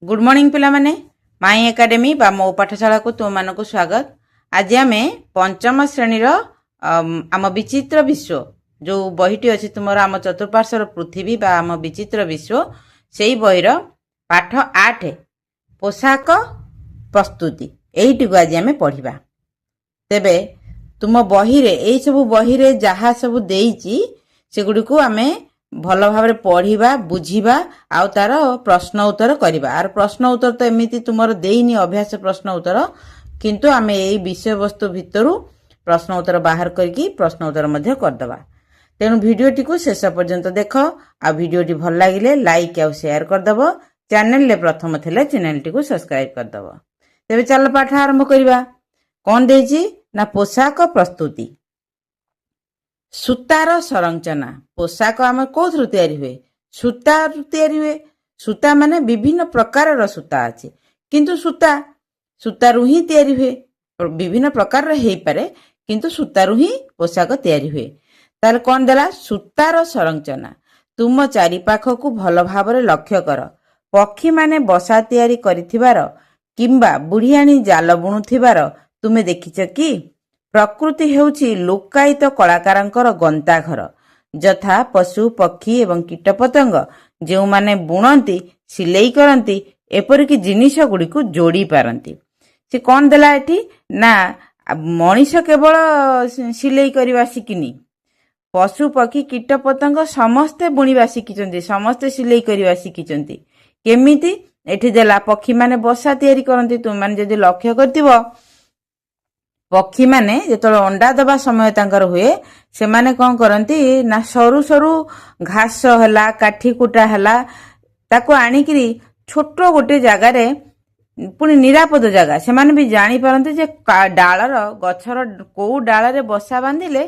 Good morning पिला माने माई academy बा मो पाठशाला को तुम मानक स्वागत। आज आम पंचम श्रेणीर आम विचित्र विश्व जो बहीटी अच्छी तुम आम चतुर्पार्श्वर पृथ्वी बा आम विचित्र विश्व से ही बहीर पाठ 8 पोशाक प्रस्तुति यही आज आम पढ़ा। तेबे तुम बही रे यही सब बही रे जहाँ सब देइची सेगुड़ी को आम भल भाव पढ़ा बुझा आउ तार प्रश्न उत्तर करवा। आर प्रश्न उत्तर तो एमती तुम देनी अभ्यास प्रश्न उत्तर किंतु आम यही विषय वस्तु भितर प्रश्न उत्तर बाहर करके प्रश्न उत्तर मध्य करदबा। तेणु भिडियोटी को शेष पर्यंत देख आ भिडियोटी भल लगे लाइक आउ शेयर करदब। चैनल ले प्रथम थे चैनल टी को सब्सक्राइब करदब। तेरे चल पाठ आरंभ करवा। कौन देजी ना पोशाक प्रस्तुति। सूतार संरचना पोशाक आम कौथु तैयारी हुए सूता तैयारी हुए। सूता माने विभिन्न प्रकार सूता अच्छे किंतु सूता सूतारू ही तैयारी हुए। विभिन्न प्रकार हो पारे किंतु सूतारू ही पोशाक तैयारी हुए। तार कौन देला सूतार संरचना। तुम चारिपाख को भल भाव लक्ष्य कर। पक्षी माने बसा तैयारी करिथिबार किंबा बुढ़ियाणी जाल बुणुथिबार तुमे देखिछ कि? प्रकृति हेउछि लोकायित कलाकारंकर गंताघर यथा पशु पक्षी एवं कीटपतंग जो माने बुणती सिलाई करती एपरिक जिनिस गुड़ी को जोड़ी पारती। से कौन देला एठी ना मनीष केवल सिलाई करवा शिखिनी पशु पक्षी कीटपतंग समस्ते बुणवा शिखिचंती समस्ते सिलाई करवा शिखिचंती। केमिति एठी देला पक्षी माने बसा तैयारी करती। तुम माने जदि लक्ष्य करथिबो पक्षी माने जेतले अंडा दबा समय तांकर हुए से माने कौन करती ना सरू सरू घास हला काठी कुटा हला ताको आनिकरी छोट गोटे जगार पुणी निरापद जगह से माने भी जानी पारंती जे डालर गछर को डाल बसा बांधिले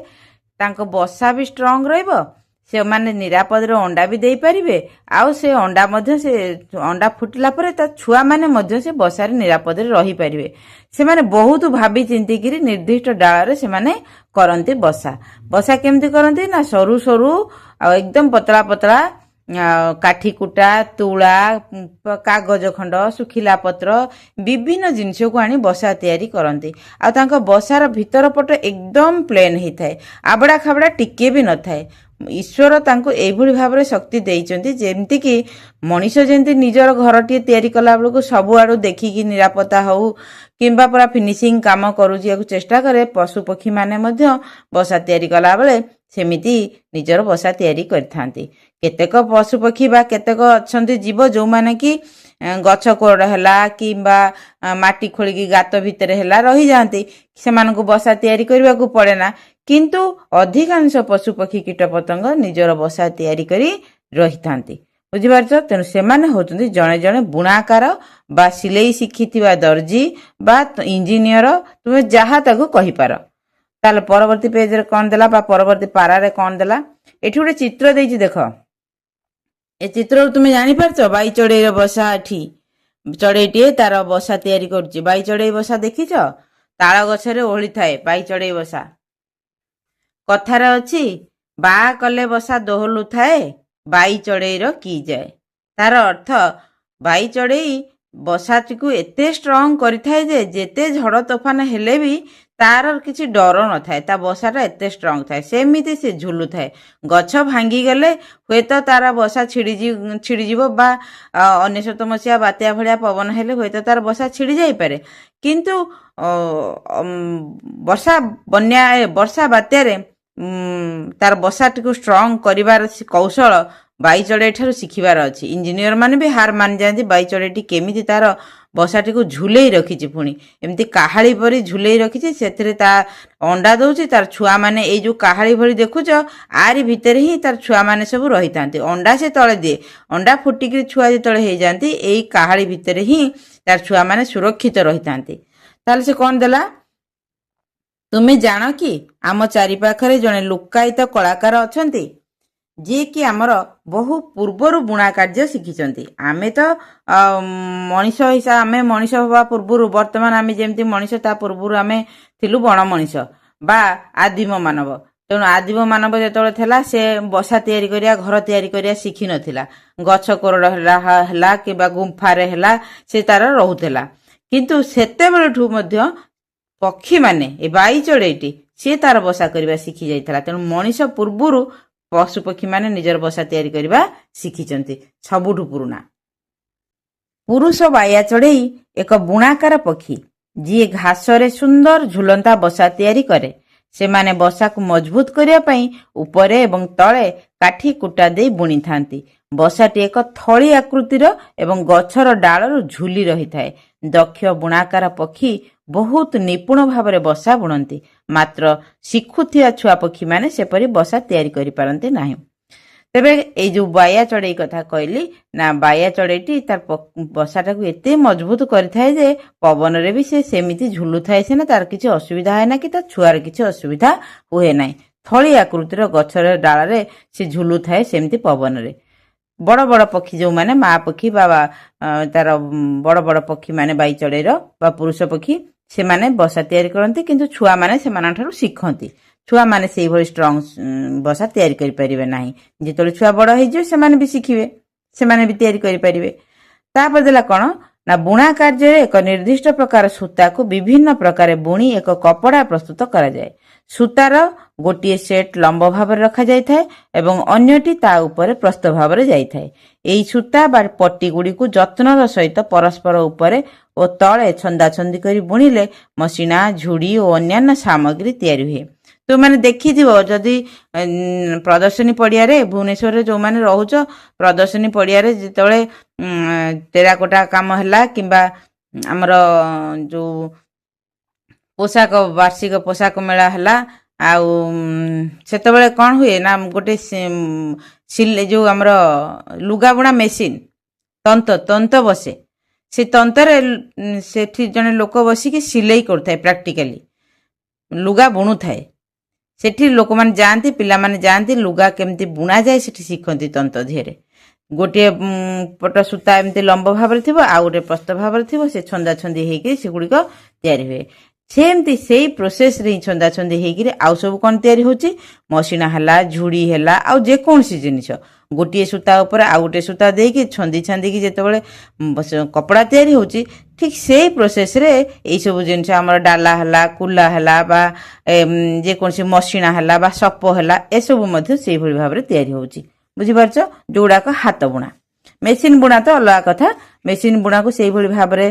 तांको बसा भी स्ट्रांग रहिबो। से माने निरापद रे अंडा भी देई परिबे आउ से अंडा मध्य से अंडा फुटिला परे ता छुआ माने मध्य से बसारे निरापद रे रही परिबे। से माने बहुत भाबी चिंती किरी निर्दिष्ट डाल रे से माने करंती बसा। बसा केमती करंती ना सरू सरू आ एकदम पतला पतला काठी कुटा तुला कागज खंड सुखिला पत्र विभिन्न जिनिस को आनी बसा तैयारी करंती। आ तांको बसार भीतर पट एकदम प्लेन ही थाए आबड़ा खाबड़ा टिके भी न थाए। ईश्वर तांको एभली भाव शक्ति देइचंती जेमती कि मनीष जेमती निजर घरटी तैयारी कला बेलू सबुआड़ू देखिकी निरापत्ता हो किंबा पूरा फिनिशिंग काम करूँ चेष्टा करे पशु पक्षी माने मध्य बसा तैयारी कला बेले सेमिति निजर बसा तैयारी करथांती। केतेक पशु पक्षी बा केतेक अछंती जीव जो माने कि गछ कोड़ हैला किंबा माटी खोलिकी गात भितर हैला रही जाती सेमानकु बसा तैयारी करबा को पड़े ना। किंतु अधिकांश पशु पक्षी कीटपतंग निजर बसा तैयारी करी रही थांती। बुझिपारछ। तेणु सेमाने होचंती जणे जणे बुणाकार बा सिलाई शिखिथिबा दर्जी बा इंजीनियर तुमे जहा ताकू कहि पार। ताले परवर्ती पेज रे कोन देला बा परवर्ती पारा रे कोन देला एठी गोटे चित्र देइछि देख। ए चित्र तुमे जानि पारछ बाई चढ़ेई बसा एठी चढ़ेईटिए तार बसा तैयारी करछि। बाई चढ़ेई बसा देखिछ ताଳ गछरे ओहଳି थाए बाई चढ़ेई बसा। कथार अछि बा कले बसा दोहलु थाए बाई चढ़ेईर की जाए। तार अर्थ बाई चढ़ेई बसाटी को एते स्ट्रांग करिथाए जे जेते झड़ तोफान हेले भी तार किसी डर न थाए ता बसाटा एते स्ट्रांग थाए। सेमिति से झुलु थाए गछ भांगी गले हुए तो तार बसा छिड़ीजीव बा 19 मसीहा बात्या भलिया पवन हेले हुए तो तार बसा छिड़ी जाई पारे। किंतु वर्षा बात्यारे तार बसाटी को स्ट्रांग करिवार कौशल बाई चढ़ेई ठारू शिखिबार अछि। इंजीनियर माने भी हार मान जाती बाई चढ़ेईटी केमिति तार बसाटी को झुलेई रखिछि पुणी एमती काहाली परी झुलेई रखिछि सेथिरे ता अंडा दउछि तार छुआ माने ए जो काहाली भरी देखुछ आरी भितर ही तार छुआ माने सब रही थांती। अंडा से तळे दिए अंडा फुटिकी छुआ जे तळे हे जांती एई काहाली भितर ही तार छुआ माने सुरक्षित रही थांती। ताले से कोन देला तुमे जान कि आम चारिपाखरे जणे लोकायित कलाकार अछंती जी कि आमर बहु पूर्वर बुणा कार्य शिखिचंती। आमे तो मनीष हिसाब आमे मनीष हवा पूर्वर वर्तमान आमे जेमती मनीष ता पूर्वर आमे थिलु बण मनीष बा आदिम मानव ତେଣୁ ଆଦିମ ମାନବ ଯେତେବେଳେ ଥିଲା ସେ ବସା ତିଆରି କରିବା ଘର ତିଆରି କରିବା ଶିଖିନଥିଲା। ଗଛ କୋରଡ଼ ହେଲା କିମ୍ବା ଗୁମ୍ଫାରେ ହେଲା ସେ ତାର ରହୁଥିଲା। କିନ୍ତୁ ସେତେବେଳଠୁ ମଧ୍ୟ ପକ୍ଷୀମାନେ ଏ ବାଇ ଚଢ଼େଇଟି ସିଏ ତାର ବସା କରିବା ଶିଖି ଯାଇଥିଲା। ତେଣୁ ମଣିଷ ପୂର୍ବରୁ ପଶୁ ପକ୍ଷୀମାନେ ନିଜର ବସା ତିଆରି କରିବା ଶିଖିଛନ୍ତି। ସବୁଠୁ ପୁରୁଣା ପୁରୁଷ ବାୟା ଚଢ଼େଇ ଏକ ବୁଣାକାର ପକ୍ଷୀ ଯିଏ ଘାସରେ ସୁନ୍ଦର ଝୁଲନ୍ତା ବସା ତିଆରି କରେ। ସେମାନେ ବସାକୁ ମଜବୁତ କରିବା ପାଇଁ ଉପରେ ଏବଂ ତଳେ କାଠି କୁଟା ଦେଇ ବୁଣିଥାନ୍ତି। ବସାଟି ଏକ ଥଳି ଆକୃତିର ଏବଂ ଗଛର ଡାଳରୁ ଝୁଲି ରହିଥାଏ। ଦକ୍ଷ ବୁଣାକାର ପକ୍ଷୀ ବହୁତ ନିପୁଣ ଭାବରେ ବସା ବୁଣନ୍ତି। ମାତ୍ର ଶିଖୁଥିବା ଛୁଆ ପକ୍ଷୀମାନେ ସେପରି ବସା ତିଆରି କରିପାରନ୍ତି ନାହିଁ। ତେବେ ଏଇ ଯୋଉ ବାୟା ଚଢ଼େଇ କଥା କହିଲି ନା, ବାୟା ଚଢ଼େଇଟି ତାର ବସାଟାକୁ ଏତେ ମଜବୁତ କରିଥାଏ ଯେ ପବନରେ ବି ସେ ସେମିତି ଝୁଲୁଥାଏ ସିନା ତାର କିଛି ଅସୁବିଧା ହୁଏ ନା କି ତା ଛୁଆର କିଛି ଅସୁବିଧା ହୁଏ ନାହିଁ। ଥଳି ଆକୃତିର ଗଛର ଡାଳରେ ସେ ଝୁଲୁଥାଏ ସେମିତି ପବନରେ। ବଡ଼ ବଡ଼ ପକ୍ଷୀ ଯେଉଁମାନେ ମା ପକ୍ଷୀ ବା ତାର ବଡ଼ ବଡ଼ ପକ୍ଷୀ ମାନେ ବାଇ ଚଢ଼େଇର ବା ପୁରୁଷ ପକ୍ଷୀ ସେମାନେ ବସା ତିଆରି କରନ୍ତି, କିନ୍ତୁ ଛୁଆମାନେ ସେମାନଙ୍କଠାରୁ ଶିଖନ୍ତି। ଛୁଆମାନେ ସେଇଭଳି ଷ୍ଟ୍ରଙ୍ଗ ବସା ତିଆରି କରିପାରିବେ ନାହିଁ। ଯେତେବେଳେ ଛୁଆ ବଡ଼ ହେଇଯିବେ ସେମାନେ ବି ଶିଖିବେ, ସେମାନେ ବି ତିଆରି କରିପାରିବେ। ତାପରେ ଦେଲା କ'ଣ ନା, ବୁଣା କାର୍ଯ୍ୟରେ ଏକ ନିର୍ଦ୍ଦିଷ୍ଟ ପ୍ରକାର ସୂତାକୁ ବିଭିନ୍ନ ପ୍ରକାର ବୁଣି ଏକ କପଡ଼ା ପ୍ରସ୍ତୁତ କରାଯାଏ। ସୂତାର ଗୋଟିଏ ସେଟ୍ ଲମ୍ବ ଭାବରେ ରଖାଯାଇଥାଏ ଏବଂ ଅନ୍ୟଟି ତା ଉପରେ ପ୍ରସ୍ତ ଭାବରେ ଯାଇଥାଏ। ଏହି ସୂତା ବା ପଟି ଗୁଡ଼ିକୁ ଯତ୍ନର ସହିତ ପରସ୍ପର ଉପରେ ଓ ତଳେ ଛନ୍ଦାଛନ୍ଦି କରି ବୁଣିଲେ ମସିଣା, ଝୁଡ଼ି ଓ ଅନ୍ୟାନ୍ୟ ସାମଗ୍ରୀ ତିଆରି ହୁଏ। ତୁମମାନେ ଦେଖିଥିବ ଯଦି ପ୍ରଦର୍ଶନୀ ପଡ଼ିଆରେ ଭୁବନେଶ୍ୱରରେ ଯେଉଁମାନେ ରହୁଛ, ପ୍ରଦର୍ଶନୀ ପଡ଼ିଆରେ ଯେତେବେଳେ ଟେରାକୋଟା କାମ ହେଲା କିମ୍ବା ଆମର ଯେଉଁ ପୋଷାକ ବାର୍ଷିକ ପୋଷାକ ମେଳା ହେଲା, ଆଉ ସେତେବେଳେ କ'ଣ ହୁଏ ନା, ଗୋଟେ ଯେଉଁ ଆମର ଲୁଗାବୁଣା ମେସିନ୍ ତନ୍ତ ବସେ। ସେ ତନ୍ତରେ ସେଠି ଜଣେ ଲୋକ ବସିକି ସିଲେଇ କରୁଥାଏ, ପ୍ରାକ୍ଟିକାଲି ଲୁଗା ବୁଣୁଥାଏ। ସେଠି ଲୋକମାନେ ଯାଆନ୍ତି, ପିଲାମାନେ ଯାଆନ୍ତି, ଲୁଗା କେମିତି ବୁଣାଯାଏ ସେଠି ଶିଖନ୍ତି ତନ୍ତ ଧିଅରେ। ଗୋଟିଏ ପଟ ସୂତା ଏମିତି ଲମ୍ବ ଭାବରେ ଥିବ, ଆଉ ଗୋଟେ ପ୍ରସ୍ତ ଭାବରେ ଥିବ, ସେ ଛନ୍ଦାଛନ୍ଦି ହେଇକିରି ସେଗୁଡ଼ିକ ତିଆରି ହୁଏ। ସେମିତି ସେଇ ପ୍ରୋସେସରେ ହିଁ ଛନ୍ଦାଛନ୍ଦି ହେଇକିରି ଆଉ ସବୁ କ'ଣ ତିଆରି ହେଉଛି, ମସିଣା ହେଲା, ଝୁଡ଼ି ହେଲା, ଆଉ ଯେକୌଣସି ଜିନିଷ ଗୋଟିଏ ସୂତା ଉପରେ ଆଉ ଗୋଟେ ସୂତା ଦେଇକି ଛନ୍ଦିକି ଯେତେବେଳେ କପଡ଼ା ତିଆରି ହେଉଛି, ଠିକ୍ ସେଇ ପ୍ରୋସେସରେ ଏଇସବୁ ଜିନିଷ ଆମର ଡାଲା ହେଲା, କୁଲା ହେଲା ବା ଯେକୌଣସି ମସିଣା ହେଲା ବା ସପ ହେଲା, ଏସବୁ ମଧ୍ୟ ସେଇଭଳି ଭାବରେ ତିଆରି ହେଉଛି। ବୁଝିପାରୁଛ? ଯେଉଁଗୁଡ଼ାକ ହାତ ବୁଣା। ମେସିନ୍ ବୁଣା ତ ଅଲଗା କଥା। ମେସିନ୍ ବୁଣାକୁ ସେଇଭଳି ଭାବରେ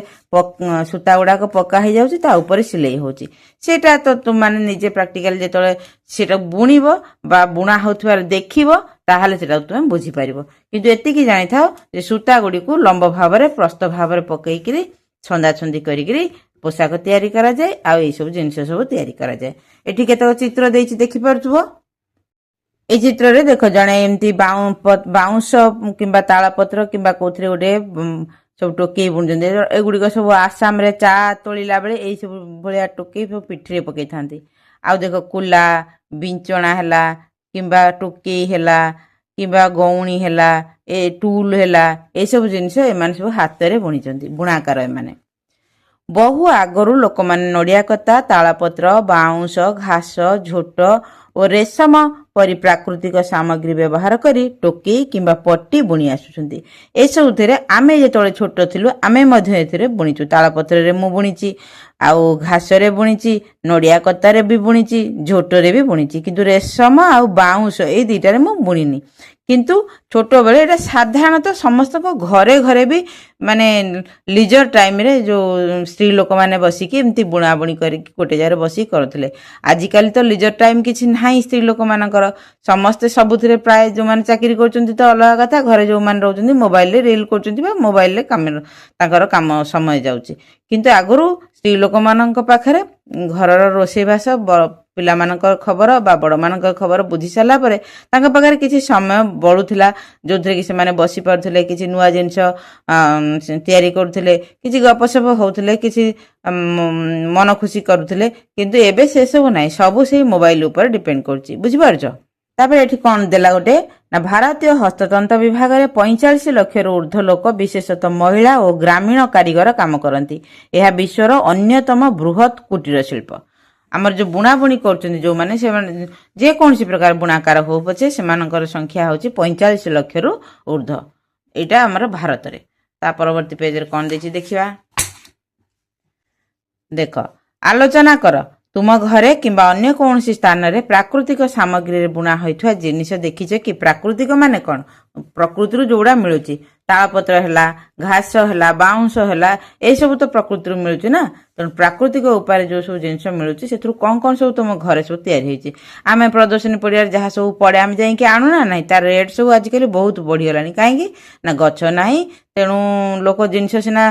ସୂତା ଗୁଡ଼ାକ ପକା ହେଇଯାଉଛି, ତା ଉପରେ ସିଲେଇ ହେଉଛି। ସେଇଟା ତ ତୁମମାନେ ନିଜେ ପ୍ରାକ୍ଟିକାଲି ଯେତେବେଳେ ସେଟା ବୁଣିବ ବା ବୁଣା ହେଉଥିବାର ଦେଖିବ, ତାହେଲେ ସେଟାକୁ ତୁମେ ବୁଝିପାରିବ। କିନ୍ତୁ ଏତିକି ଜାଣିଥାଅ ଯେ ସୂତା ଗୁଡ଼ିକୁ ଲମ୍ବ ଭାବରେ ପ୍ରସ୍ତ ଭାବରେ ପକେଇକିରି ଛନ୍ଦାଛନ୍ଦି କରିକିରି ପୋଷାକ ତିଆରି କରାଯାଏ, ଆଉ ଏଇସବୁ ଜିନିଷ ସବୁ ତିଆରି କରାଯାଏ। ଏଠି କେତେକ ଚିତ୍ର ଦେଇଛି, ଦେଖିପାରୁଥିବ। এই ଚିତ୍ରରେ ଦେଖ, ଜଣେ ଏମିତି ବାଉଁଶ କିମ୍ବା ତାଳପତ୍ର କିମ୍ବା କୋଉଥିରେ ଗୋଟେ ସବୁ ଟୋକେଇ ବୁଣୁଛନ୍ତି। ଏଗୁଡ଼ିକ ସବୁ ଆସାମରେ ଚା ତୋଳିଲା ବେଳେ ଏଇ ସବୁ ଭଳିଆ ଟୋକେଇ ସବୁ ପିଠିରେ ପକେଇଥାନ୍ତି। ଆଉ ଦେଖ, କୁଲା, ବିଞ୍ଚଣା ହେଲା କିମ୍ବା ଟୋକେଇ ହେଲା କିମ୍ବା ଗଉଣୀ ହେଲା, ଏ ଟୁଲ ହେଲା, ଏସବୁ ଜିନିଷ ଏମାନେ ସବୁ ହାତରେ ବୁଣିଛନ୍ତି, ବୁଣାକାର ଏମାନେ। ବହୁ ଆଗରୁ ଲୋକମାନେ ନଡ଼ିଆ କତା, ତାଳପତ୍ର, ବାଉଁଶ, ଘାସ, ଝୋଟ ଓ ରେଶମ ପରି ପ୍ରାକୃତିକ ସାମଗ୍ରୀ ବ୍ୟବହାର କରି ଟୋକେଇ କିମ୍ବା ପଟି ବୁଣି ଆସୁଛନ୍ତି। ଏସବୁଥିରେ ଆମେ ଯେତେବେଳେ ଛୋଟ ଥିଲୁ ଆମେ ମଧ୍ୟ ଏଥିରେ ବୁଣିଛୁ। ତାଳପତ୍ରରେ ମୁଁ ବୁଣିଛି, ଆଉ ଘାସରେ ବୁଣିଛି, ନଡ଼ିଆ କତାରେ ବି ବୁଣିଛି, ଝୋଟରେ ବି ବୁଣିଛି। କିନ୍ତୁ ରେଶମ ଆଉ ବାଉଁଶ ଏଇ ଦୁଇଟାରେ ମୁଁ ବୁଣିନି। କିନ୍ତୁ ଛୋଟବେଳେ ଏଇଟା ସାଧାରଣତଃ ସମସ୍ତଙ୍କ ଘରେ ଘରେ ବି ମାନେ ଲିଜର ଟାଇମ୍ରେ ଯେଉଁ ସ୍ତ୍ରୀ ଲୋକମାନେ ବସିକି ଏମିତି ବୁଣାବୁଣି କରିକି ଗୋଟେ ଜାଗାରେ ବସିକି କରୁଥିଲେ। ଆଜିକାଲି ତ ଲିଜର ଟାଇମ୍ କିଛି ନାହିଁ ସ୍ତ୍ରୀ ଲୋକମାନଙ୍କର। ସମସ୍ତେ ସବୁଥିରେ ପ୍ରାୟ ଯେଉଁମାନେ ଚାକିରି କରୁଛନ୍ତି ତ ଅଲଗା କଥା, ଘରେ ଯେଉଁମାନେ ରହୁଛନ୍ତି ମୋବାଇଲରେ ରିଲ୍ କରୁଛନ୍ତି ବା ମୋବାଇଲରେ ତାଙ୍କର କାମ ସମୟ ଯାଉଛି। କିନ୍ତୁ ଆଗରୁ ସ୍ତ୍ରୀ ଲୋକମାନଙ୍କ ପାଖରେ ଘରର ରୋଷେଇବାସ, ପିଲାମାନଙ୍କର ଖବର ବା ବଡ଼ମାନଙ୍କର ଖବର ବୁଝି ସାରିଲା ପରେ ତାଙ୍କ ପାଖରେ କିଛି ସମୟ ବଳୁଥିଲା, ଯେଉଁଥିରେ କି ସେମାନେ ବସି ପାରୁଥିଲେ, କିଛି ନୂଆ ଜିନିଷ ତିଆରି କରୁଥିଲେ, କିଛି ଗପସପ ହେଉଥିଲେ, କିଛି ମନ ଖୁସି କରୁଥିଲେ। କିନ୍ତୁ ଏବେ ସେସବୁ ନାହିଁ, ସବୁ ସେଇ ମୋବାଇଲ ଉପରେ ଡିପେଣ୍ଡ କରୁଛି। ବୁଝିପାରୁଛ? ତାପରେ ଏଠି କ'ଣ ଦେଲା ଗୋଟେ ନା, ଭାରତୀୟ ହସ୍ତତନ୍ତ ବିଭାଗରେ 45 ଲକ୍ଷରୁ ଉର୍ଦ୍ଧ୍ୱ ଲୋକ ବିଶେଷତଃ ମହିଳା ଓ ଗ୍ରାମୀଣ କାରିଗର କାମ କରନ୍ତି। ଏହା ବିଶ୍ୱର ଅନ୍ୟତମ ବୃହତ୍ କୁଟୀର ଶିଳ୍ପ। ଆମର ଯୋଉ ବୁଣାବୁଣି କରୁଛନ୍ତି ଯୋଉମାନେ ସେମାନେ ଯେକୌଣସି ପ୍ରକାର ବୁଣାକାର ହଉ ପଛେ ସେମାନଙ୍କର ସଂଖ୍ୟା ହେଉଛି 45 ଲକ୍ଷରୁ ଉର୍ଦ୍ଧ୍ୱ। ଏଇଟା ଆମର ଭାରତରେ। ତା ପରବର୍ତ୍ତୀ ପେଜରେ କ'ଣ ଦେଇଛି ଦେଖିବା। ଦେଖ, ଆଲୋଚନା କର। ତୁମ ଘରେ କିମ୍ବା ଅନ୍ୟ କୌଣସି ସ୍ଥାନରେ ପ୍ରାକୃତିକ ସାମଗ୍ରୀରେ ବୁଣା ହୋଇଥିବା ଜିନିଷ ଦେଖିଛ କି? ପ୍ରାକୃତିକ ମାନେ କ'ଣ? ପ୍ରକୃତିରୁ ଯୋଉଗୁଡ଼ା ମିଳୁଛି, ତାଳପତ୍ର ହେଲା, ଘାସ ହେଲା, ବାଉଁଶ ହେଲା, ଏସବୁ ତ ପ୍ରକୃତିରୁ ମିଳୁଛି ନା। ତେଣୁ ପ୍ରାକୃତିକ ଉପାୟରେ ଯୋଉ ସବୁ ଜିନିଷ ମିଳୁଛି ସେଥିରୁ କ'ଣ କ'ଣ ସବୁ ତୁମ ଘରେ ସବୁ ତିଆରି ହେଇଛି। ଆମେ ପ୍ରଦର୍ଶନୀ ପଡ଼ିଆରେ ଯାହା ସବୁ ପଡ଼େ ଆମେ ଯାଇକି ଆଣୁ ନା ନାହିଁ? ତାର ରେଟ୍ ସବୁ ଆଜିକାଲି ବହୁତ ବଢ଼ିଗଲାଣି। କାହିଁକି ନା ଗଛ ନାହିଁ, ତେଣୁ ଲୋକ ଜିନିଷ ସିନା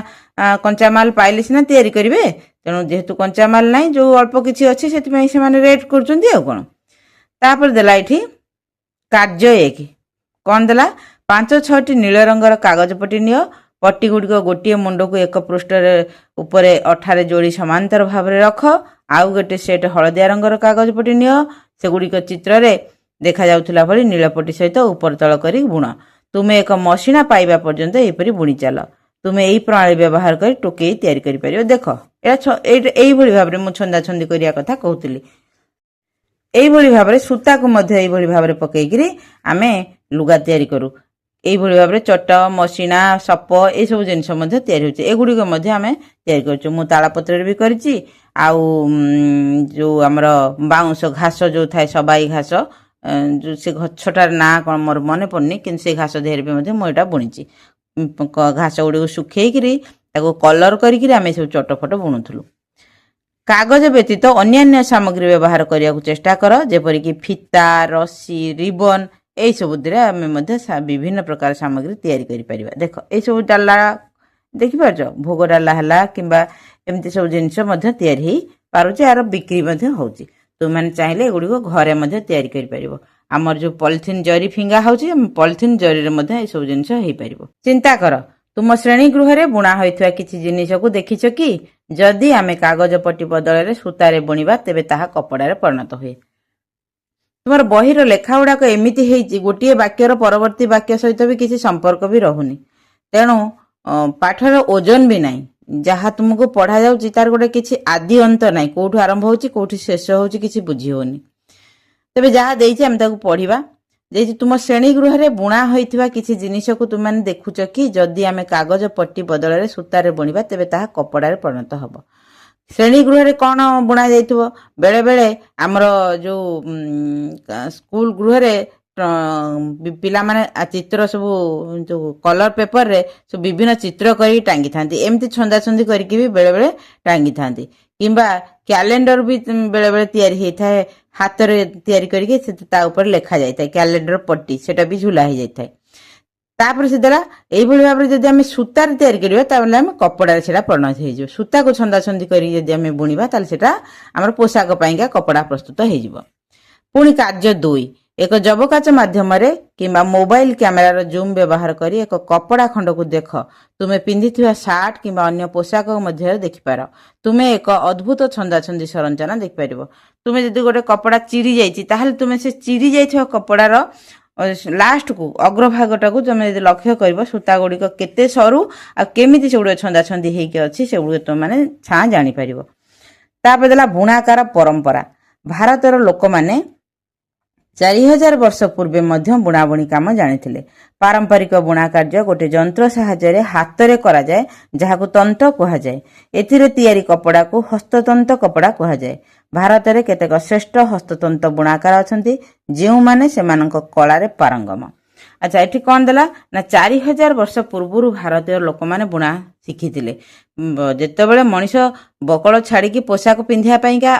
କଞ୍ଚାମାଲ ପାଇଲେ ସିନା ତିଆରି କରିବେ। ତେଣୁ ଯେହେତୁ କଞ୍ଚାମାଲ ନାହିଁ, ଯୋଉ ଅଳ୍ପ କିଛି ଅଛି ସେଥିପାଇଁ ସେମାନେ ରେଟ୍ କରୁଛନ୍ତି ଆଉ କ'ଣ। ତାପରେ ଦେଲା ଏଠି କାର୍ଯ୍ୟ 1 କ'ଣ ଦେଲା? 5-6ଟି ନୀଳ ରଙ୍ଗର କାଗଜ ପଟି ନିଅ। ପଟି ଗୁଡ଼ିକ ଗୋଟିଏ ମୁଣ୍ଡକୁ ଏକ ପୃଷ୍ଠରେ ଉପରେ ଅଠାରେ ଯୋଡ଼ି ସମାନ୍ତର ଭାବରେ ରଖ। ଆଉ ଗୋଟେ ସେଟ୍ ହଳଦିଆ ରଙ୍ଗର କାଗଜ ପଟି ନିଅ। ସେଗୁଡ଼ିକ ଚିତ୍ରରେ ଦେଖାଯାଉଥିଲା ଭଳି ନୀଳପଟି ସହିତ ଉପର ତଳ କରି ବୁଣ। ତୁମେ ଏକ ମସିଣା ପାଇବା ପର୍ଯ୍ୟନ୍ତ ଏହିପରି ବୁଣି ଚାଲ। ତୁମେ ଏହି ପ୍ରଣାଳୀ ବ୍ୟବହାର କରି ଟୋକେଇ ତିଆରି କରିପାରିବ। ଦେଖ, ଏଇଟା ଏଇଭଳି ଭାବରେ ମୁଁ ଛନ୍ଦାଛନ୍ଦି କରିବା କଥା କହୁଥିଲି। এইভাবে ভাবে সূতাকে মধ্যে এইভাবে ভাবে পকাইকি আমি লুগা তৈরি করু। এইভাবে ভাবে চট, মশিনা, সপ এইসব জিনিস মধ্যে তৈরি হচ্ছে। এগুড়িক মধ্যে আমি তৈরি করছি। মু তালপত্রে বি করেছি। আউ যে আমার বাউঁশ ঘাস যে থাকে সবাই ঘাস, সে গছটার না কোণ মোর মনে পড়নি, কিন্তু সেই ঘাস দেহরে বি মধ্যে মু এটা বুଣିছি। ঘাস গুড়িক শুখাইকি তাকে কলর করিকি আমি সব চট ফট বুণুলু। কাগজ ব্যতীত অন্যান্য সামগ্রী ব্যবহার করা চেষ্টা কর, যেপরিকি ফিতা, রশি, রিবন এইসবুরে আমি বিভিন্ন প্রকার সামগ্রী তৈরি করে পারিবা। দেখ এইসব ডালা দেখিপারছ, ভোগ ডালা হেলা কিংবা এমতি সব জিনিস তৈরি হয়ে পারুছে। আর বিক্রি হচ্ছে। তুমি চাইলে এগুড়ি ঘরে তৈরি করে পারিব। আমার যে পলিথিন জরি ফিঙ্গা হচ্ছে, পলিথিন জরিরে এইসব জিনিস হয়ে পারিব। চিন্তা কর, তুম শ্রেণীগৃহরে বুଣା হইଥିବା କିଛି ଜିନିଷକୁ ଦେଖିଛ କି? ଯଦି ଆମେ କାଗଜ ପଟି ବଦଳରେ ସୂତାରେ ବୁଣିବା ତେବେ ତାହା କପଡ଼ାରେ ପରିଣତ ହୁଏ। ତୁମର ବହିର ଲେଖା ଗୁଡାକ ଏମିତି ହେଇଛି, ଗୋଟିଏ ବାକ୍ୟର ପରବର୍ତ୍ତୀ ବାକ୍ୟ ସହିତ ବି କିଛି ସମ୍ପର୍କ ବି ରହୁନି। ତେଣୁ ପାଠର ଓଜନ ବି ନାହିଁ। ଯାହା ତୁମକୁ ପଢା ଯାଉଛି ତାର ଗୋଟେ କିଛି ଆଦି ଅନ୍ତ ନାହିଁ। କୋଉଠୁ ଆରମ୍ଭ ହଉଛି କୋଉଠି ଶେଷ ହଉଛି କିଛି ବୁଝି ହଉନି। ତେବେ ଯାହା ଦେଇଛି ଆମେ ତାକୁ ପଢିବା। ଯେ ତୁମ ଶ୍ରେଣୀଗୃହରେ ବୁଣା ହୋଇଥିବା କିଛି ଜିନିଷକୁ ତୁମମାନେ ଦେଖୁଛ କି? ଯଦି ଆମେ କାଗଜ ପଟି ବଦଳରେ ସୂତାରେ ବୁଣିବା ତେବେ ତାହା କପଡ଼ାରେ ପରିଣତ ହେବ। ଶ୍ରେଣୀଗୃହରେ କ'ଣ ବୁଣା ଯାଇଥିବ? ବେଳେ ବେଳେ ଆମର ଯୋଉ ସ୍କୁଲ ଗୃହରେ ପିଲାମାନେ ଚିତ୍ର ସବୁ ଯୋଉ କଲର ପେପରରେ ସବୁ ବିଭିନ୍ନ ଚିତ୍ର କରିକି ଟାଙ୍ଗିଥାନ୍ତି। ଏମିତି ଛନ୍ଦାଛନ୍ଦି କରିକି ବି ବେଳେ ବେଳେ ଟାଙ୍ଗିଥାନ୍ତି। କିମ୍ବା କ୍ୟାଲେଣ୍ଡର ବି ବେଳେ ବେଳେ ତିଆରି ହେଇଥାଏ, ହାତରେ ତିଆରି କରିକି ତା ଉପରେ ଲେଖା ଯାଇଥାଏ। କ୍ୟାଲେଣ୍ଡର ପଟି ସେଟା ବି ଝୁଲା ହେଇଯାଇଥାଏ। ତାପରେ ସେ ଦ୍ୱାରା এইভাবে ଭାବରେ ଯଦି ଆମେ ସୂତାରେ ତିଆରି କରିବା ତାହେଲେ ଆମେ କପଡ଼ାରେ ସେଟା ପରିଣତ ହେଇଯିବ। ସୂତାକୁ ଛନ୍ଦାଛନ୍ଦି କରିକି ଯଦି ଆମେ ବୁଣିବା ତାହେଲେ ସେଟା ଆମର ପୋଷାକ ପାଇଁକା କପଡ଼ା ପ୍ରସ୍ତୁତ ହେଇଯିବ। ପୁଣି କାର୍ଯ୍ୟ 2, ଏକ ଯବକାଚ ମାଧ୍ୟମରେ କିମ୍ବା ମୋବାଇଲ କ୍ୟାମେରାର ଜୁମ୍ ବ୍ୟବହାର କରି ଏକ କପଡ଼ା ଖଣ୍ଡକୁ ଦେଖ। ତୁମେ ପିନ୍ଧିଥିବା ସାର୍ଟ କିମ୍ବା ଅନ୍ୟ ପୋଷାକ ମଧ୍ୟରେ ଦେଖିପାର। ତୁମେ ଏକ ଅଦ୍ଭୁତ ଛନ୍ଦାଛନ୍ଦି ସରଞ୍ଚନା ଦେଖିପାରିବ। ତୁମେ ଯଦି ଗୋଟେ କପଡ଼ା ଚିରି ଯାଇଛି ତାହେଲେ ତୁମେ ସେ ଚିରି ଯାଇଥିବା କପଡ଼ାର ଲାଷ୍ଟକୁ ଅଗ୍ରଭାଗଟାକୁ ତୁମେ ଯଦି ଲକ୍ଷ୍ୟ କରିବ, ସୂତା ଗୁଡ଼ିକ କେତେ ସରୁ ଆଉ କେମିତି ସେଗୁଡ଼ିକ ଛନ୍ଦାଛନ୍ଦି ହେଇକି ଅଛି ସେଗୁଡ଼ିକ ତୁମେ ଛାଁ ଜାଣିପାରିବ। ତାପରେ ଦେଲା ବୁଣାକାର ପରମ୍ପରା। ଭାରତର ଲୋକମାନେ 4000 ବର୍ଷ ପୂର୍ବେ ମଧ୍ୟ ବୁଣାବୁଣି କାମ ଜାଣିଥିଲେ। ପାରମ୍ପରିକ ବୁଣା କାର୍ଯ୍ୟ ଗୋଟେ ଯନ୍ତ୍ର ସାହାଯ୍ୟରେ ହାତରେ କରାଯାଏ, ଯାହାକୁ ତନ୍ତ କୁହାଯାଏ। ଏଥିରେ ତିଆରି କପଡ଼ାକୁ ହସ୍ତତନ୍ତ କପଡ଼ା କୁହାଯାଏ। ଭାରତରେ କେତେକ ଶ୍ରେଷ୍ଠ ହସ୍ତତନ୍ତ ବୁଣାକାର ଅଛନ୍ତି, ଯେଉଁମାନେ ସେମାନଙ୍କ କଳାରେ ପାରଙ୍ଗମ। ଆଚ୍ଛା, ଏଠି କ'ଣ ଦେଲା ନା 4000 ବର୍ଷ ପୂର୍ବରୁ ଭାରତୀୟ ଲୋକମାନେ ବୁଣା ଶିଖିଥିଲେ। ଯେତେବେଳେ ମଣିଷ ବକଳ ଛାଡ଼ିକି ପୋଷାକ ପିନ୍ଧିବା ପାଇଁକା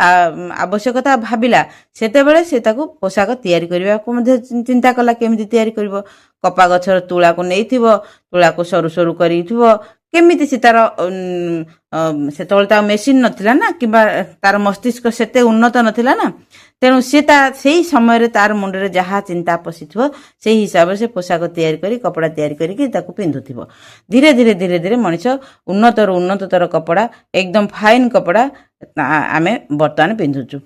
ଆବଶ୍ୟକତା ଭାବିଲା, ସେତେବେଳେ ସେ ତାକୁ ପୋଷାକ ତିଆରି କରିବାକୁ ମଧ୍ୟ ଚିନ୍ତା କଲା। କେମିତି ତିଆରି କରିବ? କପା ଗଛର ତୁଳାକୁ ନେଇଥିବ, ତୁଳାକୁ ସରୁ ସରୁ କରିଥିବ। କେମିତି ସେ ତାର ସେତେବେଳେ ତ ମେସିନ୍ ନଥିଲା ନା, କିମ୍ବା ତାର ମସ୍ତିଷ୍କ ସେତେ ଉନ୍ନତ ନଥିଲା ନା। ତେଣୁ ସେ ସେଇ ସମୟରେ ତାର ମୁଣ୍ଡରେ ଯାହା ଚିନ୍ତା ପଶିଥିବ ସେଇ ହିସାବରେ ସେ ପୋଷାକ ତିଆରି କରି କପଡ଼ା ତିଆରି କରିକି ତାକୁ ପିନ୍ଧୁଥିବ। ଧୀରେ ଧୀରେ ଧୀରେ ଧୀରେ ମଣିଷ ଉନ୍ନତରୁ ଉନ୍ନତତର କପଡ଼ା, ଏକଦମ ଫାଇନ କପଡ଼ା ଆମେ ବର୍ତ୍ତମାନ ପିନ୍ଧୁଛୁ।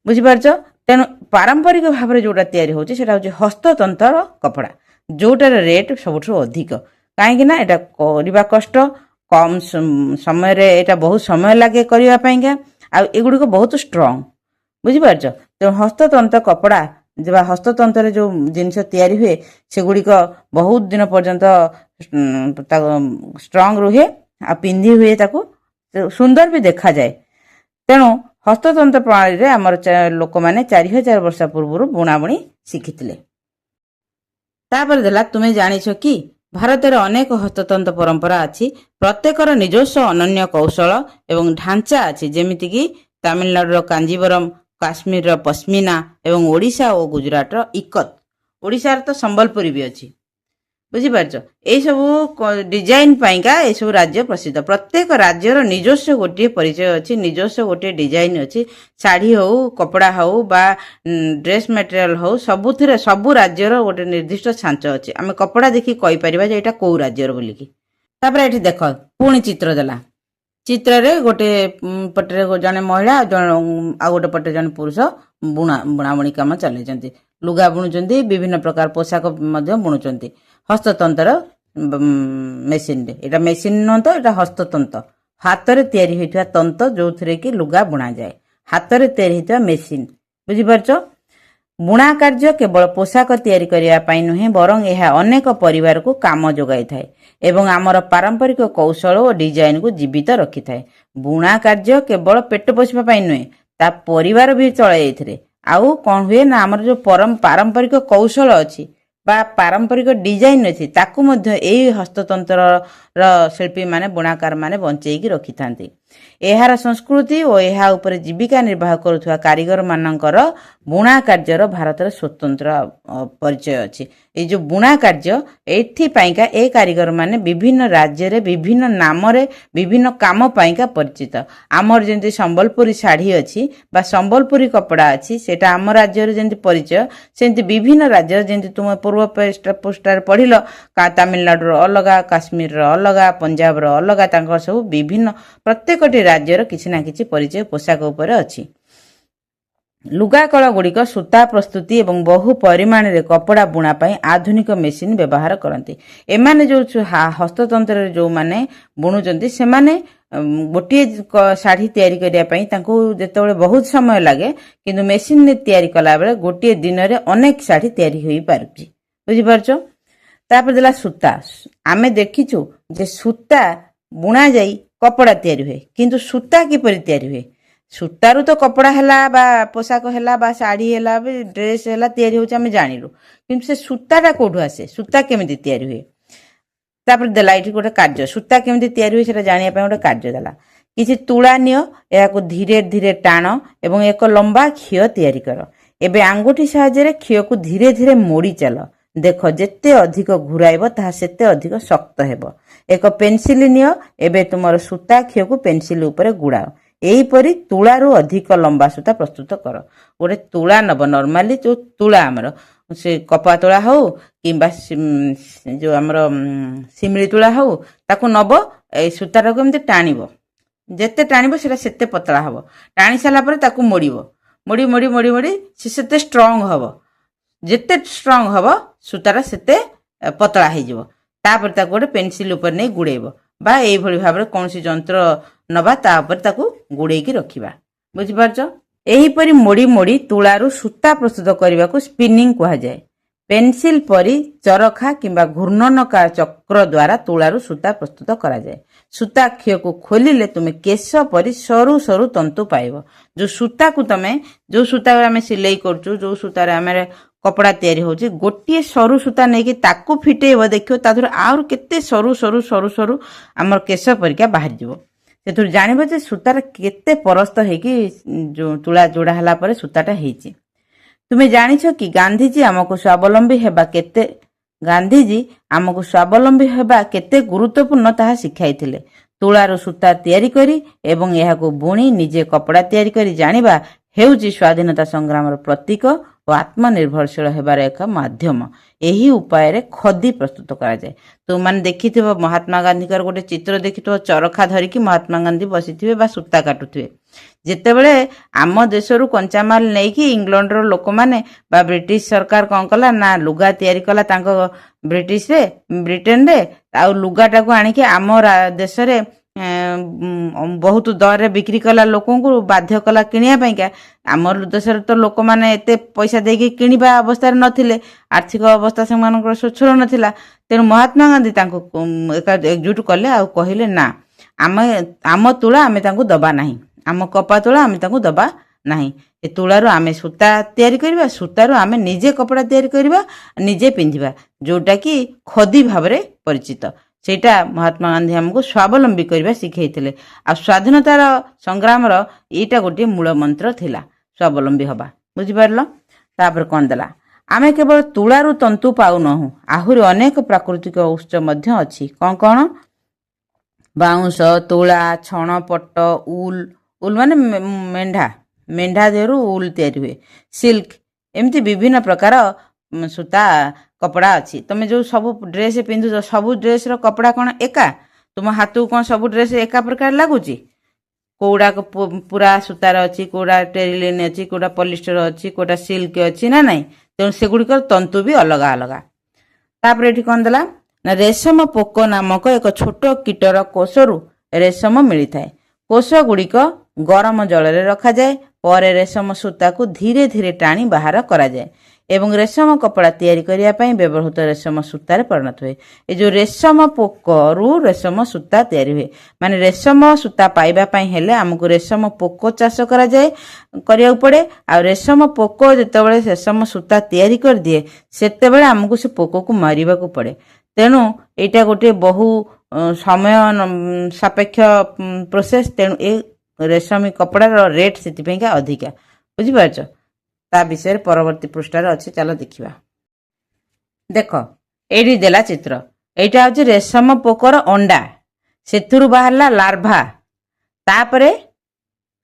ବୁଝିପାରୁଛ? ତେଣୁ ପାରମ୍ପରିକ ଭାବରେ ଯୋଉଟା ତିଆରି ହଉଛି ସେଟା ହଉଛି ହସ୍ତତନ୍ତର କପଡ଼ା, ଯୋଉଟାର ରେଟ୍ ସବୁଠୁ ଅଧିକ। କାହିଁକି ନା ଏଟା କରିବା କଷ୍ଟ, କମ ସମୟରେ, ଏଟା ବହୁତ ସମୟ ଲାଗେ କରିବା ପାଇଁକା, ଆଉ ଏଗୁଡ଼ିକ ବହୁତ ଷ୍ଟ୍ରଙ୍ଗ। ବୁଝିପାରୁଛ। ତେଣୁ ହସ୍ତତନ୍ତ କପଡ଼ା ବା ହସ୍ତତନ୍ତରେ ଯେଉଁ ଜିନିଷ ତିଆରି ହୁଏ ସେଗୁଡ଼ିକ ବହୁତ ଦିନ ପର୍ଯ୍ୟନ୍ତ ଷ୍ଟ୍ରଙ୍ଗ ରୁହେ ଆଉ ପିନ୍ଧି ହୁଏ, ତାକୁ ସୁନ୍ଦର ବି ଦେଖାଯାଏ। ତେଣୁ ହସ୍ତତନ୍ତ ପ୍ରଣାଳୀରେ ଆମର ଲୋକମାନେ 4000 ବର୍ଷ ପୂର୍ବରୁ ବୁଣାବୁଣି ଶିଖିଥିଲେ। ତାପରେ ଦେଲା, ତୁମେ ଜାଣିଛ କି ଭାରତରେ ଅନେକ ହସ୍ତତନ୍ତ ପରମ୍ପରା ଅଛି। ପ୍ରତ୍ୟେକର ନିଜସ୍ୱ ଅନନ୍ୟ କୌଶଳ ଏବଂ ଢାଞ୍ଚା ଅଛି, ଯେମିତିକି ତାମିଲନାଡୁର କାଞ୍ଜିବରମ, କାଶ୍ମୀରର ପଶ୍ମିନା ଏବଂ ଓଡ଼ିଶା ଓ ଗୁଜରାଟର ଇକତ। ଓଡ଼ିଶାର ତ ସମ୍ବଲପୁରୀ ବି ଅଛି। ବୁଝିପାରୁଛ। ଏଇସବୁ ଡିଜାଇନ ପାଇଁକା ଏସବୁ ରାଜ୍ୟ ପ୍ରସିଦ୍ଧ। ପ୍ରତ୍ୟେକ ରାଜ୍ୟର ନିଜସ୍ୱ ଗୋଟିଏ ପରିଚୟ ଅଛି, ନିଜସ୍ୱ ଗୋଟିଏ ଡିଜାଇନ ଅଛି। ଶାଢ଼ୀ ହଉ, କପଡ଼ା ହଉ ବା ଡ୍ରେସ୍ ମେଟେରିଆଲ ହଉ, ସବୁଥିରେ ସବୁ ରାଜ୍ୟର ଗୋଟେ ନିର୍ଦ୍ଦିଷ୍ଟ ଛାଞ୍ଚ ଅଛି। ଆମେ କପଡ଼ା ଦେଖି କହିପାରିବା ଯେ ଏଇଟା କୋଉ ରାଜ୍ୟର ବୋଲିକି। ତାପରେ ଏଠି ଦେଖ, ପୁଣି ଚିତ୍ର ଦେଲା। ଚିତ୍ରରେ ଗୋଟେ ପଟରେ ଜଣେ ମହିଳା ଆଉ ଗୋଟେ ପଟରେ ଜଣେ ପୁରୁଷ ବୁଣାବୁଣି କାମ ଚଲେଇଛନ୍ତି। ଲୁଗା ବୁଣୁଛନ୍ତି, ବିଭିନ୍ନ ପ୍ରକାର ପୋଷାକ ମଧ୍ୟ ବୁଣୁଛନ୍ତି ହସ୍ତତନ୍ତର ମେସିନରେ। ଏଇଟା ମେସିନ ନୁହଁ ତ, ଏଇଟା ହସ୍ତତନ୍ତ, ହାତରେ ତିଆରି ହୋଇଥିବା ତନ୍ତ, ଯୋଉଥିରେ କି ଲୁଗା ବୁଣାଯାଏ। ହାତରେ ତିଆରି ହୋଇଥିବା ମେସିନ। ବୁଝିପାରୁଛ। ବୁଣା କାର୍ଯ୍ୟ କେବଳ ପୋଷାକ ତିଆରି କରିବା ପାଇଁ ନୁହେଁ, ବରଂ ଏହା ଅନେକ ପରିବାରକୁ କାମ ଯୋଗାଇଥାଏ ଏବଂ ଆମର ପାରମ୍ପରିକ କୌଶଳ ଓ ଡିଜାଇନକୁ ଜୀବିତ ରଖିଥାଏ। ବୁଣା କାର୍ଯ୍ୟ କେବଳ ପେଟ ପୋଷିବା ପାଇଁ ନୁହେଁ, ତା ପରିବାର ବି ଚଳେ ଏଥିରେ। ଆଉ କ'ଣ ହୁଏ ନା, ଆମର ଯେଉଁ ପାରମ୍ପରିକ କୌଶଳ ଅଛି ବା ପାରମ୍ପରିକ ଡିଜାଇନ ଅଛି, ତାକୁ ମଧ୍ୟ ଏଇ ହସ୍ତତନ୍ତ୍ରର ଶିଳ୍ପୀମାନେ, ବୁଣାକାରମାନେ ବଞ୍ଚେଇକି ରଖିଥାନ୍ତି। ଏହାର ସଂସ୍କୃତି ଓ ଏହା ଉପରେ ଜୀବିକା ନିର୍ବାହ କରୁଥିବା କାରିଗରମାନଙ୍କର ବୁଣା କାର୍ଯ୍ୟର ଭାରତରେ ସ୍ୱତନ୍ତ୍ର ପରିଚୟ ଅଛି। ଏଇ ଯେଉଁ ବୁଣା କାର୍ଯ୍ୟ, ଏଥିପାଇଁକା ଏ କାରିଗରମାନେ ବିଭିନ୍ନ ରାଜ୍ୟରେ ବିଭିନ୍ନ ନାମରେ ବିଭିନ୍ନ କାମ ପାଇଁକା ପରିଚିତ। ଆମର ଯେମିତି ସମ୍ବଲପୁରୀ ଶାଢ଼ୀ ଅଛି ବା ସମ୍ବଲପୁରୀ କପଡ଼ା ଅଛି, ସେଇଟା ଆମ ରାଜ୍ୟରେ ଯେମିତି ପରିଚୟ, ସେମିତି ବିଭିନ୍ନ ରାଜ୍ୟର, ଯେମିତି ତୁମେ ପୂର୍ବ ପୃଷ୍ଠାରେ ପଢ଼ିଲ, ତାମିଲନାଡୁର ଅଲଗା, କାଶ୍ମୀରର ଅଲଗା, ପଞ୍ଜାବର ଅଲଗା, ତାଙ୍କର ସବୁ ବିଭିନ୍ନ ପ୍ରତ୍ୟେକଟି ରାଜ୍ୟର କିଛି ନା କିଛି ପରିଚୟ ପୋଷାକ ଉପରେ ଅଛି। ଲୁଗାକଳ ଗୁଡ଼ିକ ସୂତା ପ୍ରସ୍ତୁତି ଏବଂ ବହୁ ପରିମାଣରେ କପଡ଼ା ବୁଣା ପାଇଁ ଆଧୁନିକ ମେସିନ ବ୍ୟବହାର କରନ୍ତି। ଏମାନେ ଯେଉଁ ହସ୍ତତନ୍ତ୍ରରେ ଯେଉଁମାନେ ବୁଣୁଛନ୍ତି, ସେମାନେ ଗୋଟିଏ ଶାଢ଼ୀ ତିଆରି କରିବା ପାଇଁ ତାଙ୍କୁ ଯେତେବେଳେ ବହୁତ ସମୟ ଲାଗେ, କିନ୍ତୁ ମେସିନରେ ତିଆରି କଲାବେଳେ ଗୋଟିଏ ଦିନରେ ଅନେକ ଶାଢ଼ୀ ତିଆରି ହୋଇପାରୁଛି। ବୁଝିପାରୁଛ। ତାପରେ ଦେଲା ସୂତା। ଆମେ ଦେଖିଛୁ ଯେ ସୂତା ବୁଣା ଯାଇ କପଡ଼ା ତିଆରି ହୁଏ, କିନ୍ତୁ ସୂତା କିପରି ତିଆରି ହୁଏ? ସୂତାରୁ ତ କପଡ଼ା ହେଲା ବା ପୋଷାକ ହେଲା ବା ଶାଢ଼ୀ ହେଲା ବା ଡ୍ରେସ୍ ହେଲା ତିଆରି ହେଉଛି, ଆମେ ଜାଣିଲୁ, କିନ୍ତୁ ସେ ସୂତାଟା କୋଉଠୁ ଆସେ? ସୂତା କେମିତି ତିଆରି ହୁଏ? ତାପରେ ଦେଲା ଏଠି ଗୋଟେ କାର୍ଯ୍ୟ, ସୂତା କେମିତି ତିଆରି ହୁଏ ସେଟା ଜାଣିବା ପାଇଁ ଗୋଟେ କାର୍ଯ୍ୟ ଦେଲା। କିଛି ତୁଳା ନିଅ, ଏହାକୁ ଧୀରେ ଧୀରେ ଟାଣ ଏବଂ ଏକ ଲମ୍ବା ଖିଅ ତିଆରି କର। ଏବେ ଆଙ୍ଗୁଠି ସାହାଯ୍ୟରେ ଖିଅକୁ ଧୀରେ ଧୀରେ ମୋଡ଼ି ଚାଲ। ଦେଖ, ଯେତେ ଅଧିକ ଘୁରାଇବ ତାହା ସେତେ ଅଧିକ ଶକ୍ତ ହେବ। ଏକ ପେନସିଲ ନିଅ, ଏବେ ତୁମର ସୂତା ଖିଅକୁ ପେନସିଲ ଉପରେ ଗୁଡ଼ାଅ। ଏହିପରି ତୁଳାରୁ ଅଧିକ ଲମ୍ବା ସୂତା ପ୍ରସ୍ତୁତ କର। ଗୋଟେ ତୁଳା ନବ, ନର୍ମାଲି ଯେଉଁ ତୁଳା ଆମର, ସେ କପା ତୁଳା ହଉ କିମ୍ବା ଯେଉଁ ଆମର ଶିମିଳି ତୁଳା ହଉ, ତାକୁ ନବ। ଏଇ ସୂତାଟାକୁ ଏମିତି ଟାଣିବ, ଯେତେ ଟାଣିବ ସେଟା ସେତେ ପତଳା ହବ। ଟାଣି ସାରିଲା ପରେ ତାକୁ ମୋଡ଼ିବ, ମୋଡ଼ି ମୋଡ଼ି ମୋଡ଼ି ମୋଡ଼ି ସେ ସେତେ ଷ୍ଟ୍ରଙ୍ଗ ହବ। ଯେତେ ଷ୍ଟ୍ରଙ୍ଗ ହବ ସୂତାଟା ସେତେ ପତଳା ହେଇଯିବ। ତାପରେ ତାକୁ ଗୋଟେ ପେନସିଲ ଉପରେ ନେଇ ଗୁଡ଼େଇବ ବା ଏଇଭଳି ଭାବରେ କୌଣସି ଯନ୍ତ୍ର ନବା, ତା ଉପରେ ତାକୁ ଗୁଡ଼େଇକି ରଖିବା। ବୁଝିପାରୁଛ। ଏହିପରି ମୋଡ଼ି ମୋଡ଼ି ତୁଳାରୁ ସୂତା ପ୍ରସ୍ତୁତ କରିବାକୁ ସ୍ପିନିଂ କୁହାଯାଏ। ପେନସିଲ ପରି ଚରଖା କିମ୍ବା ଘୂର୍ଣ୍ଣନକାର ଚକ୍ର ଦ୍ୱାରା ତୁଳାରୁ ସୂତା ପ୍ରସ୍ତୁତ କରାଯାଏ। ସୂତା ଖିଅକୁ ଖୋଲିଲେ ତୁମେ କେଶ ପରି ସରୁ ସରୁ ତନ୍ତୁ ପାଇବ। ଯେଉଁ ସୂତାକୁ ତମେ, ଯେଉଁ ସୂତାରେ ଆମେ ସିଲେଇ କରୁଛୁ, ଯେଉଁ ସୂତାରେ ଆମେ କପଡ଼ା ତିଆରି ହେଉଛି, ଗୋଟିଏ ସରୁ ସୂତା ନେଇକି ତାକୁ ଫିଟେଇବ, ଦେଖିବ ତା ଦେହରୁ ଆହୁରି କେତେ ସରୁ ସରୁ ସରୁ ସରୁ ଆମର କେଶ ପରିକା ବାହାରିଯିବ। ସେଥିରୁ ଜାଣିବ ଯେ ସୂତାର କେତେ ପରସ୍ତ ହେଇକି ଯେଉଁ ତୁଳା ଯୋଡ଼ା ହେଲା ପରେ ସୂତାଟା ହେଇଛି। ତୁମେ ଜାଣିଛ କି ଗାନ୍ଧିଜୀ ଆମକୁ ସ୍ୱାବଲମ୍ବୀ ହେବା କେତେ ଗୁରୁତ୍ୱପୂର୍ଣ୍ଣ ତାହା ଶିଖାଇଥିଲେ। ତୁଳାରୁ ସୂତା ତିଆରି କରି ଏବଂ ଏହାକୁ ବୁଣି ନିଜେ କପଡ଼ା ତିଆରି କରି ଜାଣିବା ହେଉଛି ସ୍ୱାଧୀନତା ସଂଗ୍ରାମର ପ୍ରତୀକ ଓ ଆତ୍ମନିର୍ଭରଶୀଳ ହେବାର ଏକ ମାଧ୍ୟମ। ଏହି ଉପାୟରେ ଖଦି ପ୍ରସ୍ତୁତ କରାଯାଏ। ତୁମମାନେ ଦେଖିଥିବ ମହାତ୍ମା ଗାନ୍ଧୀଙ୍କର ଗୋଟେ ଚିତ୍ର ଦେଖିଥିବ, ଚରଖା ଧରିକି ମହାତ୍ମା ଗାନ୍ଧୀ ବସିଥିବେ ବା ସୂତା କାଟୁଥିବେ। ଯେତେବେଳେ ଆମ ଦେଶରୁ କଞ୍ଚାମାଲ ନେଇକି ଇଂଲଣ୍ଡର ଲୋକମାନେ ବା ବ୍ରିଟିଶ ସରକାର କ'ଣ କଲା ନା, ଲୁଗା ତିଆରି କଲା ତାଙ୍କ ବ୍ରିଟେନରେ, ଆଉ ଲୁଗାଟାକୁ ଆଣିକି ଆମ ଦେଶରେ ବହୁତ ଦରରେ ବିକ୍ରି କଲା ଲୋକଙ୍କୁ ବାଧ୍ୟ କଲା କିଣିବା ପାଇଁକା। ଆମର ଦେଶରେ ତ ଲୋକମାନେ ଏତେ ପଇସା ଦେଇକି କିଣିବା ଅବସ୍ଥାରେ ନଥିଲେ, ଆର୍ଥିକ ଅବସ୍ଥା ସେମାନଙ୍କର ସ୍ୱଚ୍ଛଳ ନଥିଲା। ତେଣୁ ମହାତ୍ମା ଗାନ୍ଧୀ ତାଙ୍କୁ ଏକଜୁଟ କଲେ ଆଉ କହିଲେ ନା, ଆମ ତୁଳା ଆମେ ତାଙ୍କୁ ଦବା ନାହିଁ, ଆମ କପା ତୁଳା ଆମେ ତାଙ୍କୁ ଦବା ନାହିଁ। ଏ ତୁଳାରୁ ଆମେ ସୂତା ତିଆରି କରିବା, ସୂତାରୁ ଆମେ ନିଜେ କପଡ଼ା ତିଆରି କରିବା, ନିଜେ ପିନ୍ଧିବା, ଯେଉଁଟାକି ଖଦି ଭାବରେ ପରିଚିତ। ସେଇଟା ମହାତ୍ମା ଗାନ୍ଧୀ ଆମକୁ ସ୍ୱାବଲମ୍ବୀ କରିବା ଶିଖେଇଥିଲେ। ଆଉ ସ୍ୱାଧୀନତାର ସଂଗ୍ରାମର ଏଇଟା ଗୋଟିଏ ମୂଳ ମନ୍ତ୍ର ଥିଲା, ସ୍ୱାବଲମ୍ବୀ ହେବା। ବୁଝିପାରିଲ? ତାପରେ କ'ଣ ଦେଲା, ଆମେ କେବଳ ତୁଳାରୁ ତନ୍ତୁ ପାଉନାହୁଁ, ଆହୁରି ଅନେକ ପ୍ରାକୃତିକ ଉତ୍ସ ମଧ୍ୟ ଅଛି। କ'ଣ କ'ଣ? ବାଉଁଶ, ତୁଳା, ଛଣ, ପଟ, ଉଲ୍ ମାନେ ମେଣ୍ଢା ଦେହରୁ ଉଲ୍ ତିଆରି ହୁଏ, ସିଲ୍କ, ଏମିତି ବିଭିନ୍ନ ପ୍ରକାର ସୂତା କପଡ଼ା ଅଛି। ତମେ ଯେଉଁ ସବୁ ଡ୍ରେସ୍ ପିନ୍ଧୁଛ, ସବୁ ଡ୍ରେସ୍ର କପଡ଼ା କ'ଣ ଏକା? ତୁମ ହାତକୁ କ'ଣ ସବୁ ଡ୍ରେସ୍ ଏକା ପ୍ରକାର ଲାଗୁଛି? କେଉଁଗୁଡ଼ାକ ପୁରା ସୂତାର ଅଛି, କେଉଁଟା ଟେରିଲିନ୍ ଅଛି, କେଉଁଟା ପଲିଷ୍ଟର ଅଛି, କେଉଁଟା ସିଲ୍କ ଅଛି ନା ନାହିଁ? ତେଣୁ ସେଗୁଡ଼ିକର ତନ୍ତୁ ବି ଅଲଗା ଅଲଗା। ତାପରେ ଏଠି କ'ଣ ଦେଲା ନା, ରେଶମ ପୋକ ନାମକ ଏକ ଛୋଟ କୀଟର କୋଷରୁ ରେଶମ ମିଳିଥାଏ। କୋଷ ଗୁଡ଼ିକ ଗରମ ଜଳରେ ରଖାଯାଏ, ପରେ ରେଶମ ସୂତାକୁ ଧୀରେ ଧୀରେ ଟାଣି ବାହାର କରାଯାଏ ଏବଂ ରେଶମ କପଡ଼ା ତିଆରି କରିବା ପାଇଁ ବ୍ୟବହୃତ ରେଶମ ସୂତାରେ ପରିଣତ ହୁଏ। ଏ ଯେଉଁ ରେଶମ ପୋକରୁ ରେଶମ ସୂତା ତିଆରି ହୁଏ, ମାନେ ରେଶମ ସୂତା ପାଇବା ପାଇଁ ହେଲେ ଆମକୁ ରେଶମ ପୋକ ଚାଷ କରିବାକୁ ପଡ଼େ। ଆଉ ରେଶମ ପୋକ ଯେତେବେଳେ ରେଶମ ସୂତା ତିଆରି କରିଦିଏ, ସେତେବେଳେ ଆମକୁ ସେ ପୋକକୁ ମାରିବାକୁ ପଡ଼େ। ତେଣୁ ଏଇଟା ଗୋଟିଏ ବହୁ ସମୟ ସାପେକ୍ଷ ପ୍ରୋସେସ୍। ତେଣୁ ଏ ରେଶମୀ କପଡ଼ାର ରେଟ୍ ସେଥିପାଇଁକା ଅଧିକା। ବୁଝିପାରୁଛ? ତା ବିଷୟରେ ପରବର୍ତ୍ତୀ ପୃଷ୍ଠାରେ ଅଛି, ଚାଲ ଦେଖିବା। ଦେଖ, ଏଇଠି ଦେଲା ଚିତ୍ର। ଏଇଟା ହେଉଛି ରେଶମ ପୋକର ଅଣ୍ଡା, ସେଥିରୁ ବାହାରିଲା ଲାର୍ଭା, ତାପରେ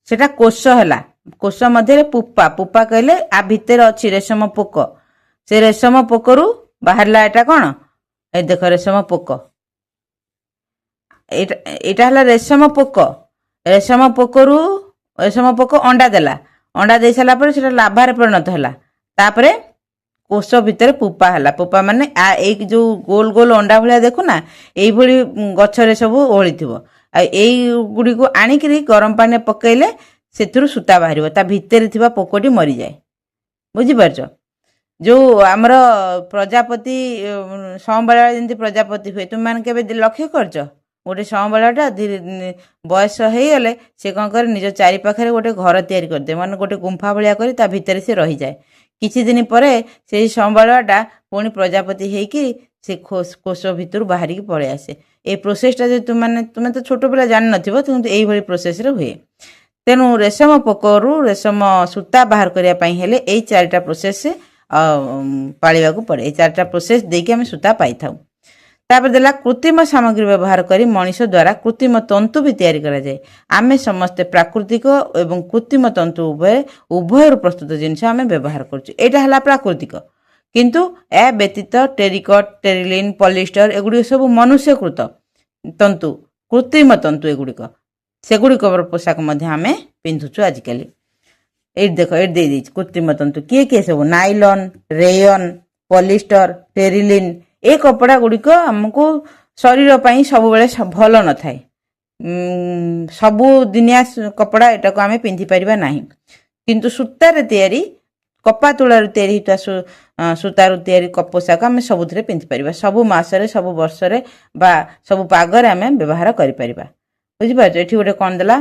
ସେଟା କୋଷ ହେଲା, କୋଷ ମଧ୍ୟରେ ପୁପା କହିଲେ ଆ ଭିତରେ ଅଛି ରେଶମ ପୋକ। ସେ ରେଶମ ପୋକରୁ ବାହାରିଲା ଏଟା କ'ଣ? এই ଦେଖ ରେଶମ ପୋକ, ଏଇଟା ହେଲା ରେଶମ ପୋକ। ରେଶମ ପୋକ ଅଣ୍ଡା ଦେଲା, ଅଣ୍ଡା ଦେଇ ସାରିଲା ପରେ ସେଟା ଲାର୍ଭାରେ ପରିଣତ ହେଲା। ତାପରେ କୋଷ ଭିତରେ ପୁପା ହେଲା। ପୁପା ମାନେ ଏଇ ଯେଉଁ ଗୋଲ ଗୋଲ ଅଣ୍ଡା ଭଳିଆ ଦେଖୁନା, ଏଇଭଳି ଗଛରେ ସବୁ ଓହଳିଥିବ। ଆଉ ଏଇଗୁଡ଼ିକୁ ଆଣିକିରି ଗରମ ପାଣିରେ ପକେଇଲେ ସେଥିରୁ ସୂତା ବାହାରିବ, ତା ଭିତରେ ଥିବା ପୋକଟି ମରିଯାଏ। ବୁଝିପାରୁଛ? ଯେଉଁ ଆମର ପ୍ରଜାପତି ସଂବାଳ ଯେମିତି ପ୍ରଜାପତି ହୁଏ, ତୁମେମାନେ କେବେ ଲକ୍ଷ୍ୟ କରିଛ? ଗୋଟେ ସଂବାଳଟା ଧୀରେ ବୟସ ହେଇଗଲେ ସେ କ'ଣ କରେ, ନିଜ ଚାରି ପାଖରେ ଗୋଟେ ଘର ତିଆରି କରିଦିଏ, ମାନେ ଗୋଟେ ଗୁମ୍ଫା ଭଳିଆ କରି ତା ଭିତରେ ସେ ରହିଯାଏ। କିଛି ଦିନ ପରେ ସେଇ ସଂବାଳଟା ପୁଣି ପ୍ରଜାପତି ହେଇକି ସେ କୋଷ ଭିତରୁ ବାହାରିକି ପଳେଇ ଆସେ। এই ପ୍ରୋସେସଟା ଯଦି ତୁମେ ତ ଛୋଟ ପିଲା ଜାଣିନଥିବ, କିନ୍ତୁ ଏଇଭଳି ପ୍ରୋସେସରେ ହୁଏ। ତେଣୁ ରେଶମ ପୋକରୁ ରେଶମ ସୂତା ବାହାର କରିବା ପାଇଁ ହେଲେ ଏଇ 4ଟା ପ୍ରୋସେସ୍ ପାଳିବାକୁ ପଡ଼େ। এই 4ଟା ପ୍ରୋସେସ୍ ଦେଇକି ଆମେ ସୂତା ପାଇଥାଉ। ତାପରେ ଦେଲା, କୃତ୍ରିମ ସାମଗ୍ରୀ ବ୍ୟବହାର କରି ମଣିଷ ଦ୍ୱାରା କୃତ୍ରିମ ତନ୍ତୁ ବି ତିଆରି କରାଯାଏ। ଆମେ ସମସ୍ତେ ପ୍ରାକୃତିକ ଏବଂ କୃତ୍ରିମ ତନ୍ତୁ ଉଭୟରୁ ପ୍ରସ୍ତୁତ ଜିନିଷ ଆମେ ବ୍ୟବହାର କରୁଛୁ। ଏଇଟା ହେଲା ପ୍ରାକୃତିକ। କିନ୍ତୁ ଏହା ବ୍ୟତୀତ ଟେରିକଟ୍, ଟେରିଲିନ୍, ପଲିଷ୍ଟର ଏଗୁଡ଼ିକ ସବୁ ମନୁଷ୍ୟକୃତ ତନ୍ତୁ, କୃତ୍ରିମ ତନ୍ତୁ ଏଗୁଡ଼ିକ। ସେଗୁଡ଼ିକର ପୋଷାକ ମଧ୍ୟ ଆମେ ପିନ୍ଧୁଛୁ ଆଜିକାଲି। ଏଇଠି ଦେଖ, ଏଇଠି ଦେଇଦେଇଛି କୃତ୍ରିମ ତନ୍ତୁ କିଏ ସବୁ? Nylon, rayon, polyester, terylene. ଏ କପଡ଼ା ଗୁଡ଼ିକ ଆମକୁ ଶରୀର ପାଇଁ ସବୁବେଳେ ଭଲ ନଥାଏ। ସବୁଦିନିଆ କପଡ଼ା ଏଟାକୁ ଆମେ ପିନ୍ଧିପାରିବା ନାହିଁ। କିନ୍ତୁ ସୂତାରେ ତିଆରି, କପା ତୁଳାରୁ ତିଆରି ହେଇଥିବା ସୂତାରୁ ତିଆରି ପୋଷାକ ଆମେ ସବୁଥିରେ ପିନ୍ଧିପାରିବା। ସବୁ ମାସରେ, ସବୁ ବର୍ଷରେ ବା ସବୁ ପାଗରେ ଆମେ ବ୍ୟବହାର କରିପାରିବା। ବୁଝିପାରୁଛ? ଏଠି ଗୋଟେ କ'ଣ ଦେଲା,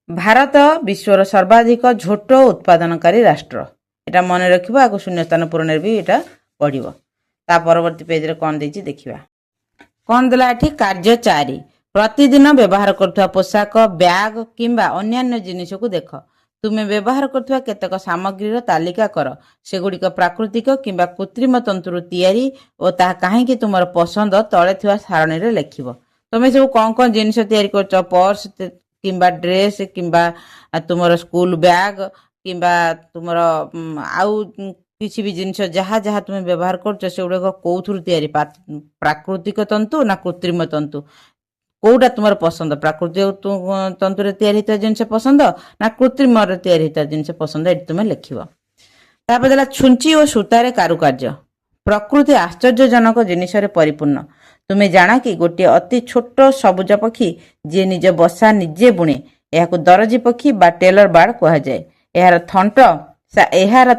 ଭାରତ ବିଶ୍ୱର ସର୍ବାଧିକ ଝୋଟ ଉତ୍ପାଦନକାରୀ ରାଷ୍ଟ୍ର। এটা ମନେ ରଖିବ, ଆକୁ ଶୂନ୍ୟସ୍ଥାନ ପୂରଣରେ ବି এটা ପଢ଼ିବ। ତା ପରବର୍ତ୍ତୀ ପେଜରେ କ'ଣ ଦେଇଛି ଦେଖିବା। କ'ଣ ଦେଲା ଏଠି? କାର୍ଯ୍ୟ 4, ପ୍ରତିଦିନ ବ୍ୟବହାର କରୁଥିବା ପୋଷାକ, ବ୍ୟାଗ୍ କିମ୍ବା ଅନ୍ୟାନ୍ୟ ଜିନିଷକୁ ଦେଖ। ତୁମେ ବ୍ୟବହାର କରୁଥିବା କେତେକ ସାମଗ୍ରୀର ତାଲିକା କର। ସେଗୁଡ଼ିକ ପ୍ରାକୃତିକ କିମ୍ବା କୃତ୍ରିମ ତନ୍ତୁରୁ ତିଆରି ଓ ତାହା କାହିଁକି ତୁମର ପସନ୍ଦ ତଳେ ଥିବା ସାରଣୀରେ ଲେଖିବ। ତୁମେ ସବୁ କ'ଣ ଜିନିଷ ତିଆରି କରୁଛ? ପର୍ସ କିମ୍ବା ଡ୍ରେସ୍ କିମ୍ବା ତୁମର ସ୍କୁଲ ବ୍ୟାଗ୍ କିମ୍ବା ତୁମର ଆଉ କିଛି ବି ଜିନିଷ ଯାହା ଯାହା ତୁମେ ବ୍ୟବହାର କରୁଛ, ସେଗୁଡ଼ାକ କେଉଁଥିରୁ ତିଆରି? ପ୍ରାକୃତିକ ତନ୍ତୁ ନା କୃତ୍ରିମ ତନ୍ତୁ? କେଉଁଟା ତୁମର ପସନ୍ଦ? ପ୍ରାକୃତିକ ତନ୍ତୁରେ ତିଆରି ହେଇଥିବା ଜିନିଷ ପସନ୍ଦ ନା କୃତ୍ରିମରେ ତିଆରି ହେଇଥିବା ଜିନିଷ ପସନ୍ଦ? ଏଠି ତୁମେ ଲେଖିବ। ତାପରେ ଦେଲା, ଛୁଞ୍ଚି ଓ ସୂତାରେ କାରୁକାର୍ଯ୍ୟ। ପ୍ରକୃତି ଆଶ୍ଚର୍ଯ୍ୟଜନକ ଜିନିଷରେ ପରିପୂର୍ଣ୍ଣ। ତୁମେ ଜାଣ କି ଗୋଟିଏ ଅତି ଛୋଟ ସବୁଜ ପକ୍ଷୀ ଯିଏ ନିଜ ବସା ନିଜେ ବୁଣେ ଏହାକୁ ଦରଜୀ ପକ୍ଷୀ ବା ଟେଲର ବାର୍ଡ କୁହାଯାଏ। ଏହାର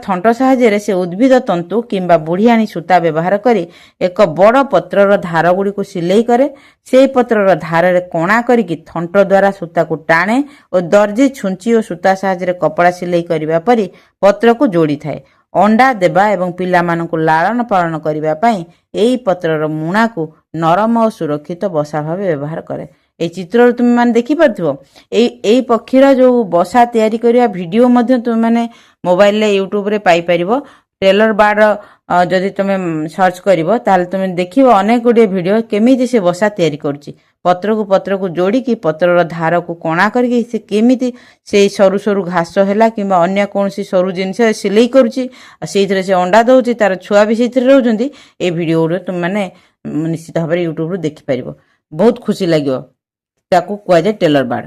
ଥଣ୍ଟ ସାହାଯ୍ୟରେ ସେ ଉଦ୍ଭିଦ ତନ୍ତୁ କିମ୍ବା ବୁଢିଆଣୀ ସୂତା ବ୍ୟବହାର କରି ଏକ ବଡ଼ ପତ୍ରର ଧାର ଗୁଡ଼ିକୁ ସିଲେଇ କରେ। ସେହି ପତ୍ରର ଧାରରେ କଣା କରିକି ଥଣ୍ଟ ଦ୍ୱାରା ସୂତାକୁ ଟାଣେ ଓ ଦର୍ଜି ଛୁଞ୍ଚି ଓ ସୂତା ସାହାଯ୍ୟରେ କପଡ଼ା ସିଲେଇ କରିବା ପରି ପତ୍ରକୁ ଯୋଡ଼ିଥାଏ। ଅଣ୍ଡା ଦେବା ଏବଂ ପିଲାମାନଙ୍କୁ ଲାଳନ ପାଳନ କରିବା ପାଇଁ ଏହି ପତ୍ରର ମୁଣାକୁ ନରମ ଓ ସୁରକ୍ଷିତ ବସା ଭାବେ ବ୍ୟବହାର କରେ। এই ଚିତ୍ରରୁ ତୁମେ ମାନେ ଦେଖିପାରୁଥିବ ଏଇ ପକ୍ଷୀର ଯେଉଁ ବସା ତିଆରି କରିବା ଭିଡ଼ିଓ ମଧ୍ୟ ତୁମେ ମାନେ ମୋବାଇଲରେ ୟୁଟ୍ୟୁବରେ ପାଇପାରିବ। ଟେଲର ବାର୍ଡ ଯଦି ତୁମେ ସର୍ଚ୍ଚ କରିବ ତାହେଲେ ତୁମେ ଦେଖିବ ଅନେକ ଗୁଡ଼ିଏ ଭିଡ଼ିଓ କେମିତି ସେ ବସା ତିଆରି କରୁଛି। ପତ୍ରକୁ ଯୋଡ଼ିକି ପତ୍ରର ଧାରକୁ କଣା କରିକି ସେ କେମିତି ସେଇ ସରୁ ସରୁ ଘାସ ହେଲା କିମ୍ବା ଅନ୍ୟ କୌଣସି ସରୁ ଜିନିଷ ସିଲେଇ କରୁଛି ଆଉ ସେଇଥିରେ ସେ ଅଣ୍ଡା ଦେଉଛି, ତାର ଛୁଆ ବି ସେଇଥିରେ ରହୁଛନ୍ତି। এই ଭିଡ଼ିଓରେ ତୁମେ ନିଶ୍ଚିତ ଭାବରେ ୟୁଟ୍ୟୁବରୁ ଦେଖିପାରିବ। ବହୁତ ଖୁସି ଲାଗିବ। ତାକୁ କୁହାଯାଏ ଟେଲର ବାର୍ଡ।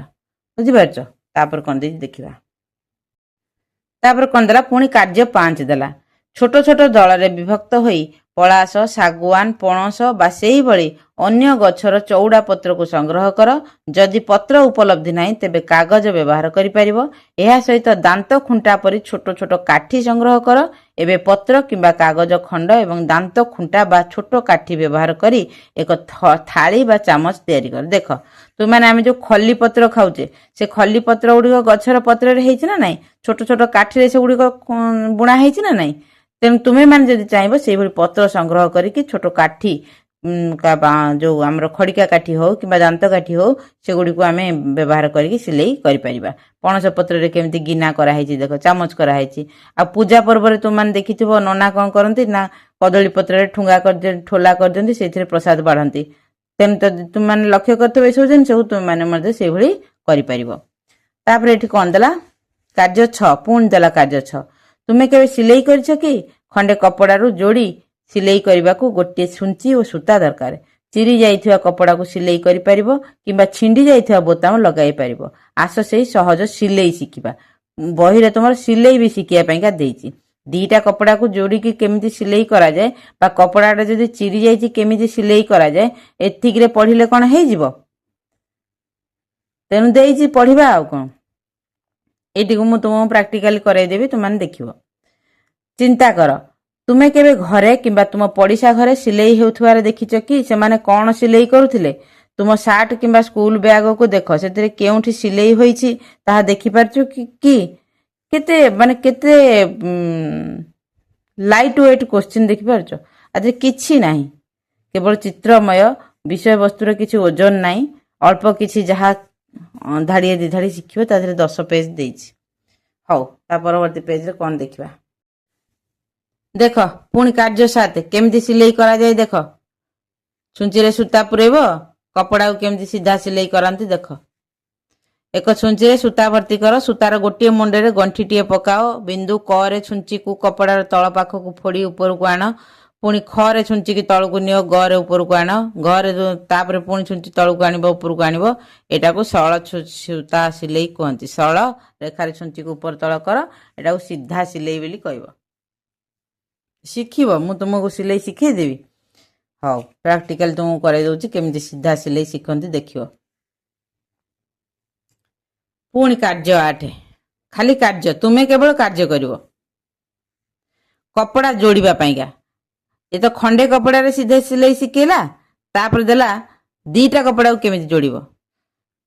ବୁଝିପାରୁଛ? ତାପରେ କ'ଣ ଦେଇଛି ଦେଖିବା। ତାପରେ କ'ଣ ଦେଲା, ପୁଣି କାର୍ଯ୍ୟ 5 ଦେଲା। ଛୋଟ ଛୋଟ ଦଳରେ ବିଭକ୍ତ ହୋଇ ପଳାଶ, ଶାଗୁଆନ, ପଣସ ବା ସେହିଭଳି ଅନ୍ୟ ଗଛର ଚଉଡ଼ା ପତ୍ରକୁ ସଂଗ୍ରହ କର। ଯଦି ପତ୍ର ଉପଲବ୍ଧି ନାହିଁ ତେବେ କାଗଜ ବ୍ୟବହାର କରିପାରିବ। ଏହା ସହିତ ଦାନ୍ତ ଖୁଣ୍ଟା ପରି ଛୋଟ ଛୋଟ କାଠି ସଂଗ୍ରହ କର। ଏବେ ପତ୍ର କିମ୍ବା କାଗଜ ଖଣ୍ଡ ଏବଂ ଦାନ୍ତ ଖୁଣ୍ଟା ବା ଛୋଟ କାଠି ବ୍ୟବହାର କରି ଏକ ଥାଳି ବା ଚାମଚ ତିଆରି କର। ଦେଖ ତୁମେ ଆମେ ଯେଉଁ ଖଲି ପତ୍ର ଖାଉଛେ ସେ ଖଲି ପତ୍ର ଗୁଡ଼ିକ ଗଛର ପତ୍ରରେ ହେଇଛି ନା ନାହିଁ, ଛୋଟ ଛୋଟ କାଠିରେ ସେଗୁଡ଼ିକ ବୁଣା ହେଇଛି ନା ନାହିଁ। ତେଣୁ ତୁମେ ମାନେ ଯଦି ଚାହିଁବ ସେଇଭଳି ପତ୍ର ସଂଗ୍ରହ କରିକି ଛୋଟ କାଠି ଯେଉଁ ଆମର ଖଡ଼ିକା କାଠି ହଉ କିମ୍ବା ଦାନ୍ତ କାଠି ହଉ ସେଗୁଡ଼ିକୁ ଆମେ ବ୍ୟବହାର କରିକି ସିଲେଇ କରିପାରିବା। ପଣସ ପତ୍ରରେ କେମିତି ଗିନା କରାହେଇଛି ଦେଖ, ଚାମଚ କରାହେଇଛି। ଆଉ ପୂଜା ପର୍ବରେ ତୁମମାନେ ଦେଖିଥିବ ନନା କ'ଣ କରନ୍ତି ନା କଦଳୀ ପତ୍ରରେ ଠୋଲା କରିଦିଅନ୍ତି, ସେଇଥିରେ ପ୍ରସାଦ ବାଢ଼ନ୍ତି। ତେଣୁ ତୁମମାନେ ଲକ୍ଷ୍ୟ କରିଥିବ ଏସବୁ ଜିନିଷକୁ ତୁମେମାନେ ମଧ୍ୟ ସେଇଭଳି କରିପାରିବ। ତାପରେ ଏଠି କ'ଣ ଦେଲା, କାର୍ଯ୍ୟ 6 ପୁଣି ଦେଲା କାର୍ଯ୍ୟ 6। ତୁମେ କେବେ ସିଲେଇ କରିଛ କି? ଖଣ୍ଡେ କପଡ଼ାରୁ ଯୋଡ଼ି ସିଲେଇ କରିବାକୁ ଗୋଟିଏ ଛୁଞ୍ଚି ଓ ସୂତା ଦରକାର। ଚିରି ଯାଇଥିବା କପଡ଼ାକୁ ସିଲେଇ କରିପାରିବ କିମ୍ବା ଛିଣ୍ଡି ଯାଇଥିବା ବୋତାମ ଲଗାଇ ପାରିବ। ଆସ ସେଇ ସହଜ ସିଲେଇ ଶିଖିବା। ବହିରେ ତୁମର ସିଲେଇ ବି ଶିଖିବା ପାଇଁକା ଦେଇଛି। ଦିଟା କପଡ଼ାକୁ ଯୋଡ଼ିକି କେମିତି ସିଲେଇ କରାଯାଏ ବା କପଡ଼ାଟା ଯଦି ଚିରି ଯାଇଛି କେମିତି ସିଲେଇ କରାଯାଏ ଏତିକିରେ ପଢ଼ିଲେ କ'ଣ ହେଇଯିବ? ତେଣୁ ଦେଇଛି ପଢ଼ିବା ଆଉ କ'ଣ। ଏଇଟିକୁ ମୁଁ ତୁମକୁ ପ୍ରାକ୍ଟିକାଲି କରାଇଦେବି, ତୁମମାନେ ଦେଖିବ। ଚିନ୍ତା କର, ତୁମେ କେବେ ଘରେ କିମ୍ବା ତୁମ ପଡ଼ିଶା ଘରେ ସିଲେଇ ହେଉଥିବାର ଦେଖିଛ କି? ସେମାନେ କ'ଣ ସିଲେଇ କରୁଥିଲେ? ତୁମ ସାର୍ଟ କିମ୍ବା ସ୍କୁଲ ବ୍ୟାଗକୁ ଦେଖ, ସେଥିରେ କେଉଁଠି ସିଲେଇ ହୋଇଛି ତାହା ଦେଖିପାରୁଛୁ କି? କେତେ ଲାଇଟ୍ ୱେଟ୍ କୋଶ୍ଚିନ୍ ଦେଖିପାରୁଛ? ଆଜି କିଛି ନାହିଁ, କେବଳ ଚିତ୍ରମୟ ବିଷୟବସ୍ତୁର କିଛି ଓଜନ ନାହିଁ। ଅଳ୍ପ କିଛି ଯାହା ଧାଡ଼ିଏ 2 ଧାଡ଼ି ଶିଖିବ, ତା ଦେହରେ 10 ପେଜ୍ ଦେଇଛି। ହଉ, ତା ପରବର୍ତ୍ତୀ ପେଜରେ କ'ଣ ଦେଖିବା। ଦେଖ ପୁଣି କାର୍ଯ୍ୟ 7 କେମିତି ସିଲେଇ କରାଯାଏ ଦେଖ। ଛୁଞ୍ଚିରେ ସୂତା ପୁରେଇବ, କପଡ଼ାକୁ କେମିତି ସିଧା ସିଲେଇ କରନ୍ତି ଦେଖ। ଏକ ଛୁଞ୍ଚିରେ ସୂତା ଭର୍ତ୍ତି କର। ସୂତାର ଗୋଟିଏ ମୁଣ୍ଡରେ ଗଣ୍ଠିଟିଏ ପକାଅ। ବିନ୍ଦୁ କରେ ଛୁଞ୍ଚିକୁ କପଡ଼ାର ତଳ ପାଖକୁ ଫୋଡ଼ି ଉପରକୁ ଆଣ। ପୁଣି ଖରେ ଛୁଞ୍ଚିକି ତଳକୁ ନିଅ, ଗରେ ଉପରକୁ ଆଣ। ଘରେ ତାପରେ ପୁଣି ଛୁଞ୍ଚି ତଳକୁ ଆଣିବ, ଉପରକୁ ଆଣିବ। ଏଟାକୁ ସଳ ସୂତା ସିଲେଇ କୁହନ୍ତି। ସଳ ରେଖାରେ ଛୁଞ୍ଚିକୁ ଉପର ତଳ କର, ଏଟାକୁ ସିଧା ସିଲେଇ ବୋଲି କହିବ। ଶିଖିବ, ମୁଁ ତୁମକୁ ସିଲେଇ ଶିଖେଇଦେବି। ହଉ, ପ୍ରାକ୍ଟିକାଲ ତୁମକୁ କରାଇ ଦେଉଛି କେମିତି ସିଧା ସିଲେଇ ଶିଖନ୍ତି ଦେଖିବ। ପୁଣି କାର୍ଯ୍ୟ 8 ଖାଲି କାର୍ଯ୍ୟ, ତୁମେ କେବଳ କାର୍ଯ୍ୟ କରିବ। କପଡ଼ା ଯୋଡ଼ିବା ପାଇଁକା ଏ ତ ଖଣ୍ଡେ କପଡ଼ାରେ ସିଧା ସିଲେଇ ଶିଖେଇଲା, ତାପରେ ଦେଲା 2ଟା କପଡ଼ାକୁ କେମିତି ଯୋଡ଼ିବ।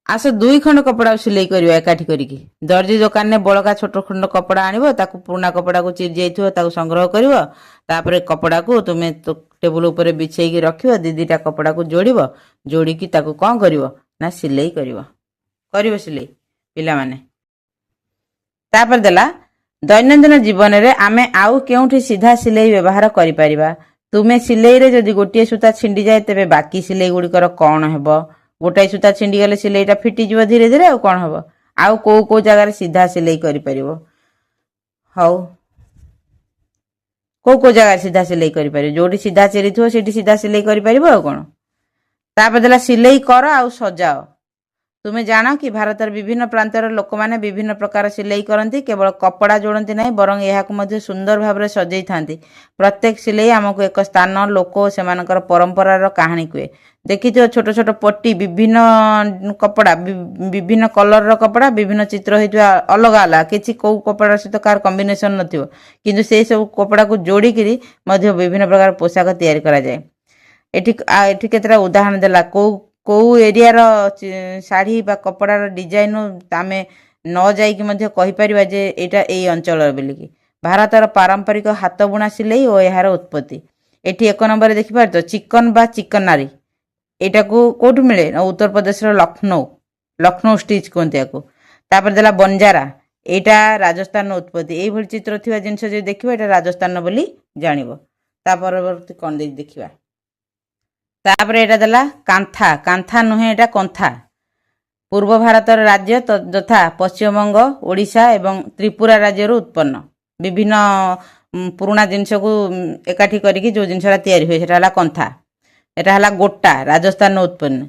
ଆସ 2 ଖଣ୍ଡ କପଡ଼ା ସିଲେଇ କରିବା ଏକାଠି କରିକି। ଦର୍ଜି ଦୋକାନରେ ବଳକା ଛୋଟ ଖଣ୍ଡ କପଡ଼ା ଆଣିବ, ତାକୁ ପୁରୁଣା କପଡ଼ାକୁ ଚିରି ଯାଇଥିବ ତାକୁ ସଂଗ୍ରହ କରିବ। ତାପରେ କପଡ଼ାକୁ ତୁମେ ଟେବୁଲ ଉପରେ ବିଛେଇକି ରଖିବ। 2ଟା କପଡ଼ାକୁ ଯୋଡ଼ିବ, ଯୋଡ଼ିକି ତାକୁ କ'ଣ କରିବ ନା ସିଲେଇ କରିବ ସିଲେଇ ପିଲାମାନେ। ତାପରେ ଦେଲା ଦୈନନ୍ଦିନ ଜୀବନରେ ଆମେ ଆଉ କେଉଁଠି ସିଧା ସିଲେଇ ବ୍ୟବହାର କରିପାରିବା। ତୁମେ ସିଲେଇରେ ଯଦି ଗୋଟିଏ ସୂତା ଛିଣ୍ଡିଯାଏ ତେବେ ବାକି ସିଲେଇ ଗୁଡ଼ିକର କ'ଣ ହେବ? ଗୋଟାଏ ସୂତା ଛିଣ୍ଡିଗଲେ ସିଲେଇଟା ଫିଟିଯିବ ଧୀରେ ଧୀରେ, ଆଉ କ'ଣ ହେବ? ଆଉ କୋଉ ଜାଗାରେ ସିଧା ସିଲେଇ କରିପାରିବ? ହଉ, କୋଉ ଜାଗାରେ ସିଧା ସିଲେଇ କରିପାରିବ? ଯୋଉଠି ସିଧା ଚିରିଥିବ ସେଇଠି ସିଧା ସିଲେଇ କରିପାରିବ ଆଉ କ'ଣ। ତାପରେ ଦେଲା ସିଲେଇ କର ଆଉ ସଜାଅ। ତୁମେ ଜାଣ କି ଭାରତର ବିଭିନ୍ନ ପ୍ରାନ୍ତର ଲୋକମାନେ ବିଭିନ୍ନ ପ୍ରକାର ସିଲେଇ କରନ୍ତି। କେବଳ କପଡ଼ା ଯୋଡ଼ନ୍ତି ନାହିଁ, ବରଂ ଏହାକୁ ମଧ୍ୟ ସୁନ୍ଦର ଭାବରେ ସଜେଇଥାନ୍ତି। ପ୍ରତ୍ୟେକ ସିଲେଇ ଆମକୁ ଏକ ସ୍ଥାନ, ଲୋକ ଓ ସେମାନଙ୍କର ପରମ୍ପରାର କାହାଣୀ କୁହେ। ଦେଖିଥିବ ଛୋଟ ଛୋଟ ପଟି, ବିଭିନ୍ନ କପଡ଼ା, ବିଭିନ୍ନ କଲରର କପଡ଼ା, ବିଭିନ୍ନ ଚିତ୍ର ହେଇଥିବା ଅଲଗା ଅଲଗା, କିଛି କେଉଁ କପଡ଼ା ସହିତ କାହାର କମ୍ବିନେସନ୍ ନଥିବ, କିନ୍ତୁ ସେଇ ସବୁ କପଡ଼ାକୁ ଯୋଡ଼ିକିରି ମଧ୍ୟ ବିଭିନ୍ନ ପ୍ରକାର ପୋଷାକ ତିଆରି କରାଯାଏ। ଏଠି କେତେଟା ଉଦାହରଣ ଦେଲା, କୋଉ ଏରିଆର ଶାଢ଼ୀ ବା କପଡ଼ାର ଡିଜାଇନ ଆମେ ନ ଯାଇକି ମଧ୍ୟ କହିପାରିବା ଯେ ଏଇଟା ଏଇ ଅଞ୍ଚଳର ବୋଲିକି। ଭାରତର ପାରମ୍ପରିକ ହାତ ବୁଣା ସିଲେଇ ଓ ଏହାର ଉତ୍ପତ୍ତି। ଏଠି 1 ନମ୍ବରରେ ଦେଖିପାରୁଛ ଚିକନ ବା ଚିକନାରୀ। ଏଇଟାକୁ କୋଉଠୁ ମିଳେ? ଉତ୍ତରପ୍ରଦେଶର ଲକ୍ଷ୍ନୌ ଷ୍ଟିଚ୍ କୁହନ୍ତି ୟାକୁ। ତାପରେ ଦେଲା ବଞ୍ଜାରା, ଏଇଟା ରାଜସ୍ଥାନର ଉତ୍ପତ୍ତି। ଏଇଭଳି ଚିତ୍ର ଥିବା ଜିନିଷ ଯଦି ଦେଖିବ ଏଇଟା ରାଜସ୍ଥାନର ବୋଲି ଜାଣିବ। ତା ପରବର୍ତ୍ତୀ କ'ଣ ଦେଇଛି ଦେଖିବା। ତାପରେ ଏଇଟା ଦେଲା କାନ୍ଥା ନୁହେଁ, ଏଇଟା କନ୍ଥା। ପୂର୍ବ ଭାରତର ରାଜ୍ୟ ଯଥା ପଶ୍ଚିମବଙ୍ଗ, ଓଡ଼ିଶା ଏବଂ ତ୍ରିପୁରା ରାଜ୍ୟରୁ ଉତ୍ପନ୍ନ। ବିଭିନ୍ନ ପୁରୁଣା ଜିନିଷକୁ ଏକାଠି କରିକି ଯେଉଁ ଜିନିଷଟା ତିଆରି ହୁଏ ସେଟା ହେଲା କନ୍ଥା। ଏଟା ହେଲା ଗୋଟା, ରାଜସ୍ଥାନର ଉତ୍ପନ୍ନ।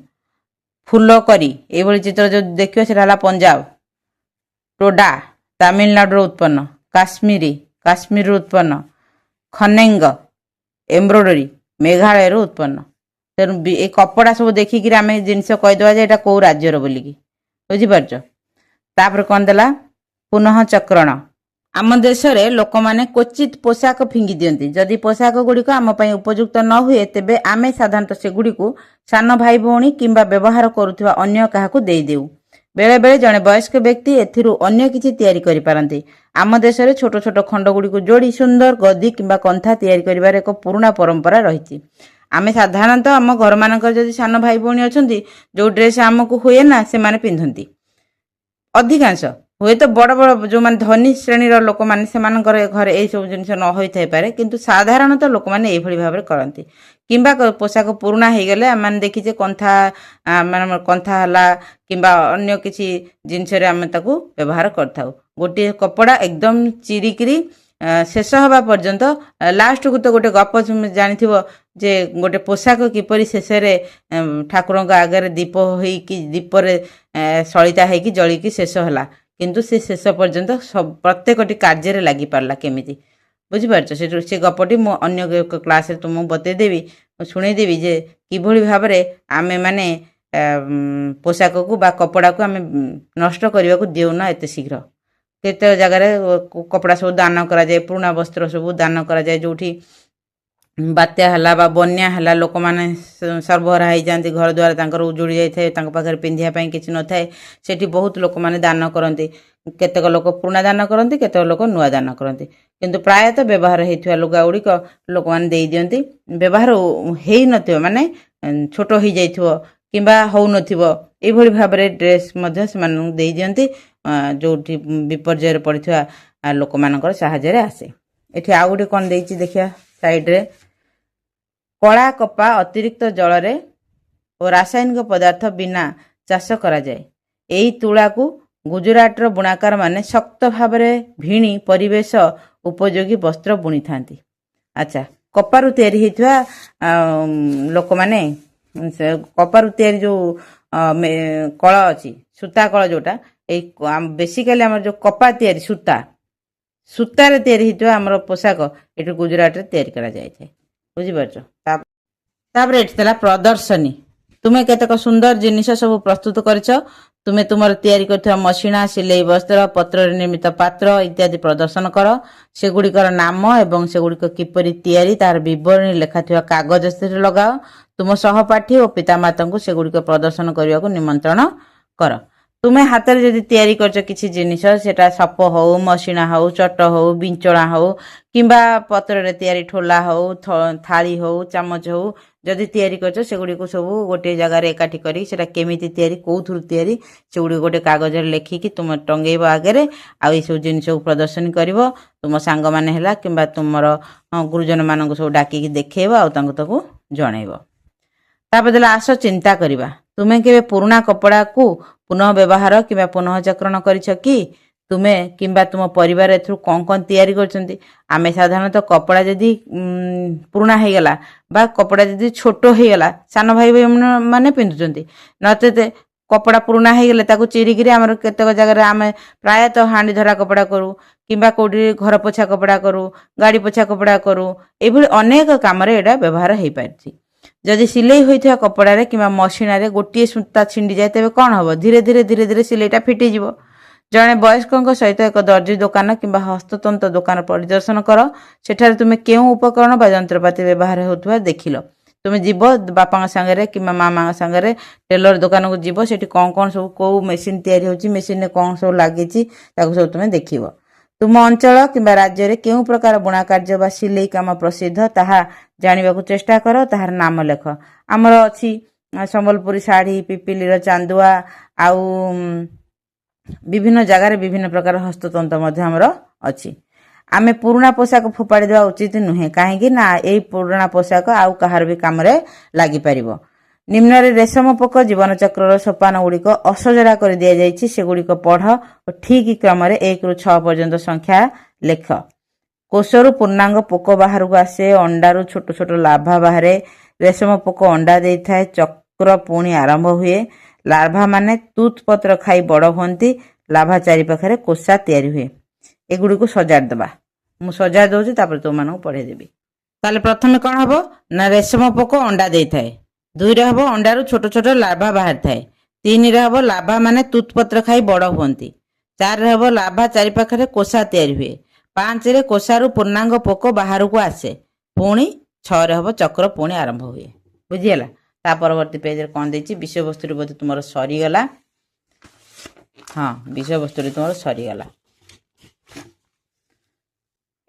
ଫୁଲ କରି, ଏଇଭଳି ଚିତ୍ର ଯେଉଁ ଦେଖିବ ସେଟା ହେଲା ପଞ୍ଜାବ। ଟୋଡା, ତାମିଲନାଡୁର ଉତ୍ପନ୍ନ। କାଶ୍ମୀରରୁ ଉତ୍ପନ୍ନ। ଖନେଙ୍ଗ, ଏମ୍ବ୍ରୋଡରୀ, ମେଘାଳୟରୁ ଉତ୍ପନ୍ନ। ତେଣୁ ଏ କପଡ଼ା ସବୁ ଦେଖିକିରି ଆମେ ଜିନିଷ କହିଦେବା ଯେ ଏଇଟା କେଉଁ ରାଜ୍ୟର ବୋଲିକି। ବୁଝିପାରୁଛ? ତାପରେ କ'ଣ ଦେଲା, ପୁନଃ ଚକ୍ରଣ। ଆମ ଦେଶରେ ଲୋକମାନେ କ୍ୱଚିତ ପୋଷାକ ଫିଙ୍ଗି ଦିଅନ୍ତି। ଯଦି ପୋଷାକ ଗୁଡ଼ିକ ଆମ ପାଇଁ ଉପଯୁକ୍ତ ନ ହୁଏ ତେବେ ଆମେ ସାଧାରଣତଃ ସେଗୁଡ଼ିକୁ ସାନ ଭାଇ ଭଉଣୀ କିମ୍ବା ବ୍ୟବହାର କରୁଥିବା ଅନ୍ୟ କାହାକୁ ଦେଇଦେଉ। ବେଳେବେଳେ ଜଣେ ବୟସ୍କ ବ୍ୟକ୍ତି ଏଥିରୁ ଅନ୍ୟ କିଛି ତିଆରି କରିପାରନ୍ତି। ଆମ ଦେଶରେ ଛୋଟ ଛୋଟ ଖଣ୍ଡଗୁଡ଼ିକୁ ଯୋଡ଼ି ସୁନ୍ଦର ଗଦି କିମ୍ବା କନ୍ଥା ତିଆରି କରିବାର ଏକ ପୁରୁଣା ପରମ୍ପରା ରହିଛି। ଆମେ ସାଧାରଣତଃ ଆମ ଘରମାନଙ୍କର ଯଦି ସାନ ଭାଇ ଭଉଣୀ ଅଛନ୍ତି, ଯେଉଁ ଡ୍ରେସ୍ ଆମକୁ ହୁଏ ନା ସେମାନେ ପିନ୍ଧନ୍ତି। ଅଧିକାଂଶ ହୁଏତ ବଡ଼ ବଡ଼ ଯେଉଁମାନେ ଧନୀ ଶ୍ରେଣୀର ଲୋକମାନେ ସେମାନଙ୍କର ଘରେ ଏଇସବୁ ଜିନିଷ ନ ହୋଇଥାଇପାରେ, କିନ୍ତୁ ସାଧାରଣତଃ ଲୋକମାନେ ଏଇଭଳି ଭାବରେ କରନ୍ତି। କିମ୍ବା ପୋଷାକ ପୁରୁଣା ହେଇଗଲେ ଆମେ ଦେଖିଛେ କନ୍ଥା ହେଲା କିମ୍ବା ଅନ୍ୟ କିଛି ଜିନିଷରେ ଆମେ ତାକୁ ବ୍ୟବହାର କରିଥାଉ। ଗୋଟିଏ କପଡ଼ା ଏକଦମ ଚିରିକିରି ଶେଷ ହେବା ପର୍ଯ୍ୟନ୍ତ, ଲାଷ୍ଟକୁ ତ ଗୋଟେ ଗପ ଜାଣିଥିବ ଯେ ଗୋଟେ ପୋଷାକ କିପରି ଶେଷରେ ଠାକୁରଙ୍କ ଆଗରେ ଦୀପରେ ସଳିତା ହେଇକି ଜଳିକି ଶେଷ ହେଲା, କିନ୍ତୁ ସେ ଶେଷ ପର୍ଯ୍ୟନ୍ତ ପ୍ରତ୍ୟେକଟି କାର୍ଯ୍ୟରେ ଲାଗିପାରିଲା କେମିତି। ବୁଝିପାରୁଛ? ସେ ଗପଟି ମୁଁ ଅନ୍ୟ ଏକ କ୍ଲାସରେ ତୁମକୁ ବତେଇଦେବି, ଶୁଣେଇଦେବି ଯେ କିଭଳି ଭାବରେ ଆମେମାନେ ପୋଷାକକୁ ବା କପଡ଼ାକୁ ଆମେ ନଷ୍ଟ କରିବାକୁ ଦେଉନା ଏତେ ଶୀଘ୍ର। କେତେ ଜାଗାରେ କପଡ଼ା ସବୁ ଦାନ କରାଯାଏ, ପୁରୁଣା ବସ୍ତ୍ର ସବୁ ଦାନ କରାଯାଏ। ଯେଉଁଠି ବାତ୍ୟା ହେଲା ବା ବନ୍ୟା ହେଲା, ଲୋକମାନେ ସର୍ବହରା ହେଇଯାଆନ୍ତି, ଘର ଦ୍ୱାର ତାଙ୍କର ଉଜୁଡ଼ି ଯାଇଥାଏ, ତାଙ୍କ ପାଖରେ ପିନ୍ଧିବା ପାଇଁ କିଛି ନଥାଏ, ସେଠି ବହୁତ ଲୋକମାନେ ଦାନ କରନ୍ତି। କେତେକ ଲୋକ ପୁରୁଣା ଦାନ କରନ୍ତି, କେତେକ ଲୋକ ନୂଆ ଦାନ କରନ୍ତି। କିନ୍ତୁ ପ୍ରାୟତଃ ବ୍ୟବହାର ହେଇଥିବା ଲୁଗା ଗୁଡ଼ିକ ଲୋକମାନେ ଦେଇଦିଅନ୍ତି। ବ୍ୟବହାର ହେଇନଥିବ ମାନେ ଛୋଟ ହେଇଯାଇଥିବ କିମ୍ବା ହେଉନଥିବ, ଏଇଭଳି ଭାବରେ ଡ୍ରେସ୍ ମଧ୍ୟ ସେମାନଙ୍କୁ ଦେଇଦିଅନ୍ତି, ଯେଉଁଠି ବିପର୍ଯ୍ୟୟରେ ପଡ଼ିଥିବା ଲୋକମାନଙ୍କର ସାହାଯ୍ୟରେ ଆସେ। ଏଠି ଆଉ ଗୋଟେ କ'ଣ ଦେଇଛି ଦେଖିବା ସାଇଡ଼ରେ। କଳା କପା ଅତିରିକ୍ତ ଜଳରେ ଓ ରାସାୟନିକ ପଦାର୍ଥ ବିନା ଚାଷ କରାଯାଏ। ଏହି ତୁଳାକୁ ଗୁଜରାଟର ବୁଣାକାରମାନେ ଶକ୍ତ ଭାବରେ ଭିଣି ପରିବେଶ ଉପଯୋଗୀ ବସ୍ତ୍ର ବୁଣିଥାନ୍ତି। ଆଚ୍ଛା, କପାରୁ ତିଆରି ହେଇଥିବା ଲୋକମାନେ କପାରୁ ତିଆରି ଯେଉଁ କଳ ଅଛି, ସୂତା କଳ ଯେଉଁଟା, ଏଇ ବେସିକାଲି ଆମର ଯେଉଁ କପା ତିଆରି ସୂତାରେ ତିଆରି ହେଇଥିବା ଆମର ପୋଷାକ ଏଠି ଗୁଜରାଟରେ ତିଆରି କରାଯାଇଥାଏ। ବୁଝିପାରୁଛ? ତାପରେ ଏଠି ଥିଲା ପ୍ରଦର୍ଶନୀ। ତୁମେ କେତେକ ସୁନ୍ଦର ଜିନିଷ ସବୁ ପ୍ରସ୍ତୁତ କରିଛ। ତୁମେ ତୁମର ତିଆରି କରିଥିବା ମସିଣା, ସିଲେଇ ବସ୍ତ୍ର, ପତ୍ରରେ ନିର୍ମିତ ପାତ୍ର ଇତ୍ୟାଦି ପ୍ରଦର୍ଶନ କର। ସେଗୁଡ଼ିକର ନାମ ଏବଂ ସେଗୁଡ଼ିକ କିପରି ତିଆରି ତାହାର ବିବରଣୀ ଲେଖାଥିବା କାଗଜ ସେଥିରେ ଲଗାଅ। ତୁମ ସହପାଠୀ ଓ ପିତାମାତାଙ୍କୁ ସେଗୁଡ଼ିକ ପ୍ରଦର୍ଶନ କରିବାକୁ ନିମନ୍ତ୍ରଣ କର। ତୁମେ ହାତରେ ଯଦି ତିଆରି କରିଛ କିଛି ଜିନିଷ, ସେଟା ସପ ହଉ, ମସିଣା ହଉ, ଚଟ ହଉ, ବିଞ୍ଚଣା ହଉ କିମ୍ବା ପତ୍ରରେ ତିଆରି ଠୋଲା ହଉ, ଥାଳି ହଉ, ଚାମଚ ହଉ, ଯଦି ତିଆରି କରିଛ ସେଗୁଡ଼ିକୁ ସବୁ ଗୋଟିଏ ଜାଗାରେ ଏକାଠି କରି ସେଟା କେମିତି ତିଆରି, କେଉଁଥିରୁ ତିଆରି, ସେଗୁଡ଼ିକୁ ଗୋଟେ କାଗଜରେ ଲେଖିକି ତୁମେ ଟଙ୍ଗେଇବ ଆଗରେ। ଆଉ ଏଇସବୁ ଜିନିଷକୁ ପ୍ରଦର୍ଶନୀ କରିବ। ତୁମ ସାଙ୍ଗମାନେ ହେଲା କିମ୍ବା ତୁମର ଗୁରୁଜନମାନଙ୍କୁ ସବୁ ଡାକିକି ଦେଖେଇବ ଆଉ ତାଙ୍କୁ ଜଣେଇବ। ତାପରେ ଦେଲା ଆସ ଚିନ୍ତା କରିବା। ତୁମେ କେବେ ପୁରୁଣା କପଡ଼ାକୁ ପୁନଃ ବ୍ୟବହାର କିମ୍ବା ପୁନଃ ଚକ୍ରଣ କରିଛ କି? ତୁମେ କିମ୍ବା ତୁମ ପରିବାର ଏଥିରୁ କ'ଣ କ'ଣ ତିଆରି କରିଛନ୍ତି? ଆମେ ସାଧାରଣତଃ କପଡ଼ା ଯଦି ପୁରୁଣା ହେଇଗଲା ବା କପଡ଼ା ଯଦି ଛୋଟ ହେଇଗଲା, ସାନ ଭାଇ ମାନେ ପିନ୍ଧୁଛନ୍ତି, ନଚେତ कपड़ा पुराना ହେଇଗଲେ ତାକୁ ଚିରିକିରି ଆମର କେତେକ ଜାଗାରେ ଆମେ ପ୍ରାୟତଃ ହାଣ୍ଡି ଧରା କପଡ଼ା କରୁ କିମ୍ବା କୋଉଠି ଘର ପୋଛା କପଡ଼ା କରୁ ଗାଡ଼ି ପୋଛା କପଡ଼ା କରୁ ଏଭଳି ଅନେକ କାମରେ ଏଇଟା ବ୍ୟବହାର ହେଇପାରିଛି। ଯଦି ସିଲେଇ ହୋଇଥିବା କପଡ଼ାରେ କିମ୍ବା ମସିଣାରେ ଗୋଟିଏ ସୂତା ଛିଣ୍ଡି ଯାଏ ତେବେ କ'ଣ ହେବ? ଧୀରେ ଧୀରେ ଧୀରେ ଧୀରେ ସିଲେଇଟା ଫିଟିଯିବ। ଜଣେ ବୟସ୍କଙ୍କ ସହିତ ଏକ ଦର୍ଜି ଦୋକାନ କିମ୍ବା ହସ୍ତତନ୍ତ ଦୋକାନ ପରିଦର୍ଶନ କର। ସେଠାରେ ତୁମେ କେଉଁ ଉପକରଣ ବା ଯନ୍ତ୍ରପାତି ବ୍ୟବହାର ହେଉଥିବା ଦେଖିଲ। ତୁମେ ଯିବ ବାପାଙ୍କ ସାଙ୍ଗରେ କିମ୍ବା ମାମାଙ୍କ ସାଙ୍ଗରେ ଟେଲର ଦୋକାନକୁ ଯିବ, ସେଠି କ'ଣ କ'ଣ ସବୁ କେଉଁ ମେସିନ୍ ତିଆରି ହେଉଛି, ମେସିନରେ କ'ଣ ସବୁ ଲାଗିଛି ତାକୁ ସବୁ ତୁମେ ଦେଖିବ। ତୁମ ଅଞ୍ଚଳ କିମ୍ବା ରାଜ୍ୟରେ କେଉଁ ପ୍ରକାର ବୁଣା କାର୍ଯ୍ୟ ବା ସିଲେଇ କାମ ପ୍ରସିଦ୍ଧ ତାହା ଜାଣିବାକୁ ଚେଷ୍ଟା କର, ତାହାର ନାମ ଲେଖ। ଆମର ଅଛି ସମ୍ବଲପୁରୀ ଶାଢ଼ୀ, ପିପିଲିର ଚାନ୍ଦୁଆ, ଆଉ ବିଭିନ୍ନ ଜାଗାରେ ବିଭିନ୍ନ ପ୍ରକାର ହସ୍ତତନ୍ତ ମଧ୍ୟ ଆମର ଅଛି। ଆମେ ପୁରୁଣା ପୋଷାକ ଫୋପାଡ଼ି ଦେବା ଉଚିତ ନୁହେଁ, କାହିଁକି ନା ଏଇ ପୁରୁଣା ପୋଷାକ ଆଉ କାହାର ବି କାମରେ ଲାଗିପାରିବ। ନିମ୍ନରେ ରେଶମ ପୋକ ଜୀବନଚକ୍ରର ସୋପାନ ଗୁଡ଼ିକ ଅସଜଡ଼ା କରି ଦିଆଯାଇଛି, ସେଗୁଡ଼ିକ ପଢ଼ ଓ ଠିକ୍ କ୍ରମରେ 1ରୁ 6 ପର୍ଯ୍ୟନ୍ତ ସଂଖ୍ୟା ଲେଖ। କୋଷରୁ ପୂର୍ଣ୍ଣାଙ୍ଗ ପୋକ ବାହାରକୁ ଆସେ, ଅଣ୍ଡାରୁ ଛୋଟ ଛୋଟ ଲାର୍ଭା ବାହାରେ, ରେଶମ ପୋକ ଅଣ୍ଡା ଦେଇଥାଏ, ଚକ୍ର ପୁଣି ଆରମ୍ଭ ହୁଏ। ଲାର୍ଭା ମାନେ ତୁତ ପତ୍ର ଖାଇ ବଡ଼ ହୁଅନ୍ତି, ଲାର୍ଭା ଚାରିପାଖରେ କୋଷା ତିଆରି ହୁଏ। ଏଗୁଡ଼ିକୁ ସଜାଡ଼ି ଦେବା। ମୁଁ ସଜାଡ଼ି ଦେଉଛି, ତାପରେ ତୁମମାନଙ୍କୁ ପଢ଼େଇ ଦେବି। ତାହେଲେ ପ୍ରଥମେ କ'ଣ ହେବ ନା ରେଶମ ପୋକ ଅଣ୍ଡା ଦେଇଥାଏ। 2ରେ ହେବ ଅଣ୍ଡାରୁ ଛୋଟ ଛୋଟ ଲାର୍ଭା ବାହାରିଥାଏ। 3ରେ ହେବ ଲାର୍ଭା ମାନେ ତୁତ ପତ୍ର ଖାଇ ବଡ଼ ହୁଅନ୍ତି। 4ରେ ହେବ ଲାର୍ଭା ଚାରିପାଖରେ କୋଷା ତିଆରି ହୁଏ। 5ରେ କୋଷାରୁ ପୂର୍ଣ୍ଣାଙ୍ଗ ପୋକ ବାହାରକୁ ଆସେ। ପୁଣି 6ରେ ହେବ ଚକ୍ର ପୁଣି ଆରମ୍ଭ ହୁଏ। ବୁଝିଗଲା? ତା ପରବର୍ତ୍ତୀ ପେଜରେ କ'ଣ ଦେଇଛି? ବିଷୟବସ୍ତୁଟି ବୋଧେ ତୁମର ସରିଗଲା। ହଁ, ବିଷୟବସ୍ତୁଟି ତୁମର ସରିଗଲା।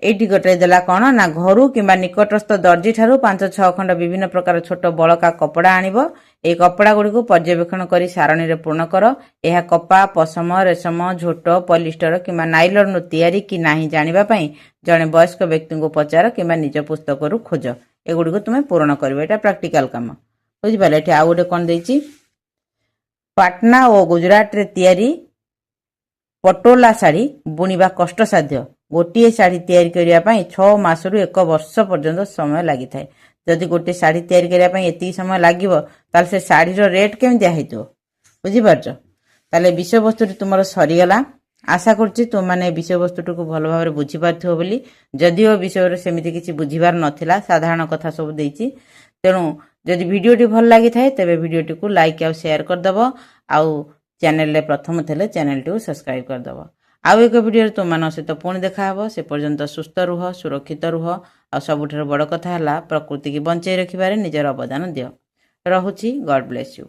ଏଇଠି ଗୋଟାଇ ଦେଲା କ'ଣ ନା ଘରୁ କିମ୍ବା ନିକଟସ୍ଥ ଦର୍ଜି ଠାରୁ 5-6 ଖଣ୍ଡ ବିଭିନ୍ନ ପ୍ରକାର ଛୋଟ ବଳକା କପଡ଼ା ଆଣିବ। ଏହି କପଡ଼ା ଗୁଡ଼ିକୁ ପର୍ଯ୍ୟବେକ୍ଷଣ କରି ସାରଣୀରେ ପୂର୍ଣ୍ଣ କର। ଏହା କପା, ପଶମ, ରେଶମ, ଝୋଟ, ପଲିଷ୍ଟର କିମ୍ବା ନାଇଲନ୍ରୁ ତିଆରି କି ନାହିଁ ଜାଣିବା ପାଇଁ ଜଣେ ବୟସ୍କ ବ୍ୟକ୍ତିଙ୍କୁ ପଚାର କିମ୍ବା ନିଜ ପୁସ୍ତକରୁ ଖୋଜ। ଏଗୁଡ଼ିକୁ ତୁମେ ପୂରଣ କରିବ। ଏଇଟା ପ୍ରାକ୍ଟିକାଲ କାମ। ବୁଝିପାରିଲ? ଏଠି ଆଉ ଗୋଟେ କ'ଣ ଦେଇଛି? ପାଟନା ଓ ଗୁଜରାଟରେ ତିଆରି ପଟୋଲା ଶାଢ଼ୀ ବୁଣିବା କଷ୍ଟସାଧ୍ୟ। ଗୋଟିଏ ଶାଢ଼ୀ ତିଆରି କରିବା ପାଇଁ 6 ମାସରୁ 1 ବର୍ଷ ପର୍ଯ୍ୟନ୍ତ ସମୟ ଲାଗିଥାଏ। ଯଦି ଗୋଟିଏ ଶାଢ଼ୀ ତିଆରି କରିବା ପାଇଁ ଏତିକି ସମୟ ଲାଗିବ, ତାହେଲେ ସେ ଶାଢ଼ୀର ରେଟ୍ କେମିତି ହେଇଥିବ? ବୁଝିପାରୁଛ? ତାହେଲେ ବିଷୟବସ୍ତୁଟି ତୁମର ସରିଗଲା। ଆଶା କରୁଛି ତୁମମାନେ ବିଷୟବସ୍ତୁଟିକୁ ଭଲ ଭାବରେ ବୁଝିପାରୁଥିବ ବୋଲି। ଯଦିଓ ବିଷୟରେ ସେମିତି କିଛି ବୁଝିବାର ନଥିଲା, ସାଧାରଣ କଥା ସବୁ ଦେଇଛି। ତେଣୁ ଯଦି ଭିଡ଼ିଓଟି ଭଲ ଲାଗିଥାଏ ତେବେ ଭିଡ଼ିଓଟିକୁ ଲାଇକ୍ ଆଉ ସେୟାର କରିଦେବ। ଆଉ ଚ୍ୟାନେଲରେ ପ୍ରଥମ ଥିଲେ ଚ୍ୟାନେଲଟିକୁ ସବସ୍କ୍ରାଇବ୍ କରିଦେବ। ଆଉ ଏକ ଭିଡ଼ିଓରେ ତୁମମାନଙ୍କ ସହିତ ପୁଣି ଦେଖାହେବ। ସେ ପର୍ଯ୍ୟନ୍ତ ସୁସ୍ଥ ରୁହ, ସୁରକ୍ଷିତ ରୁହ। ଆଉ ସବୁଠାରୁ ବଡ଼ କଥା ହେଲା ପ୍ରକୃତିକୁ ବଞ୍ଚାଇ ରଖିବାରେ ନିଜର ଅବଦାନ ଦିଅ। ରହୁଛି। ଗଡ୍ ବ୍ଲେସ୍ ୟୁ।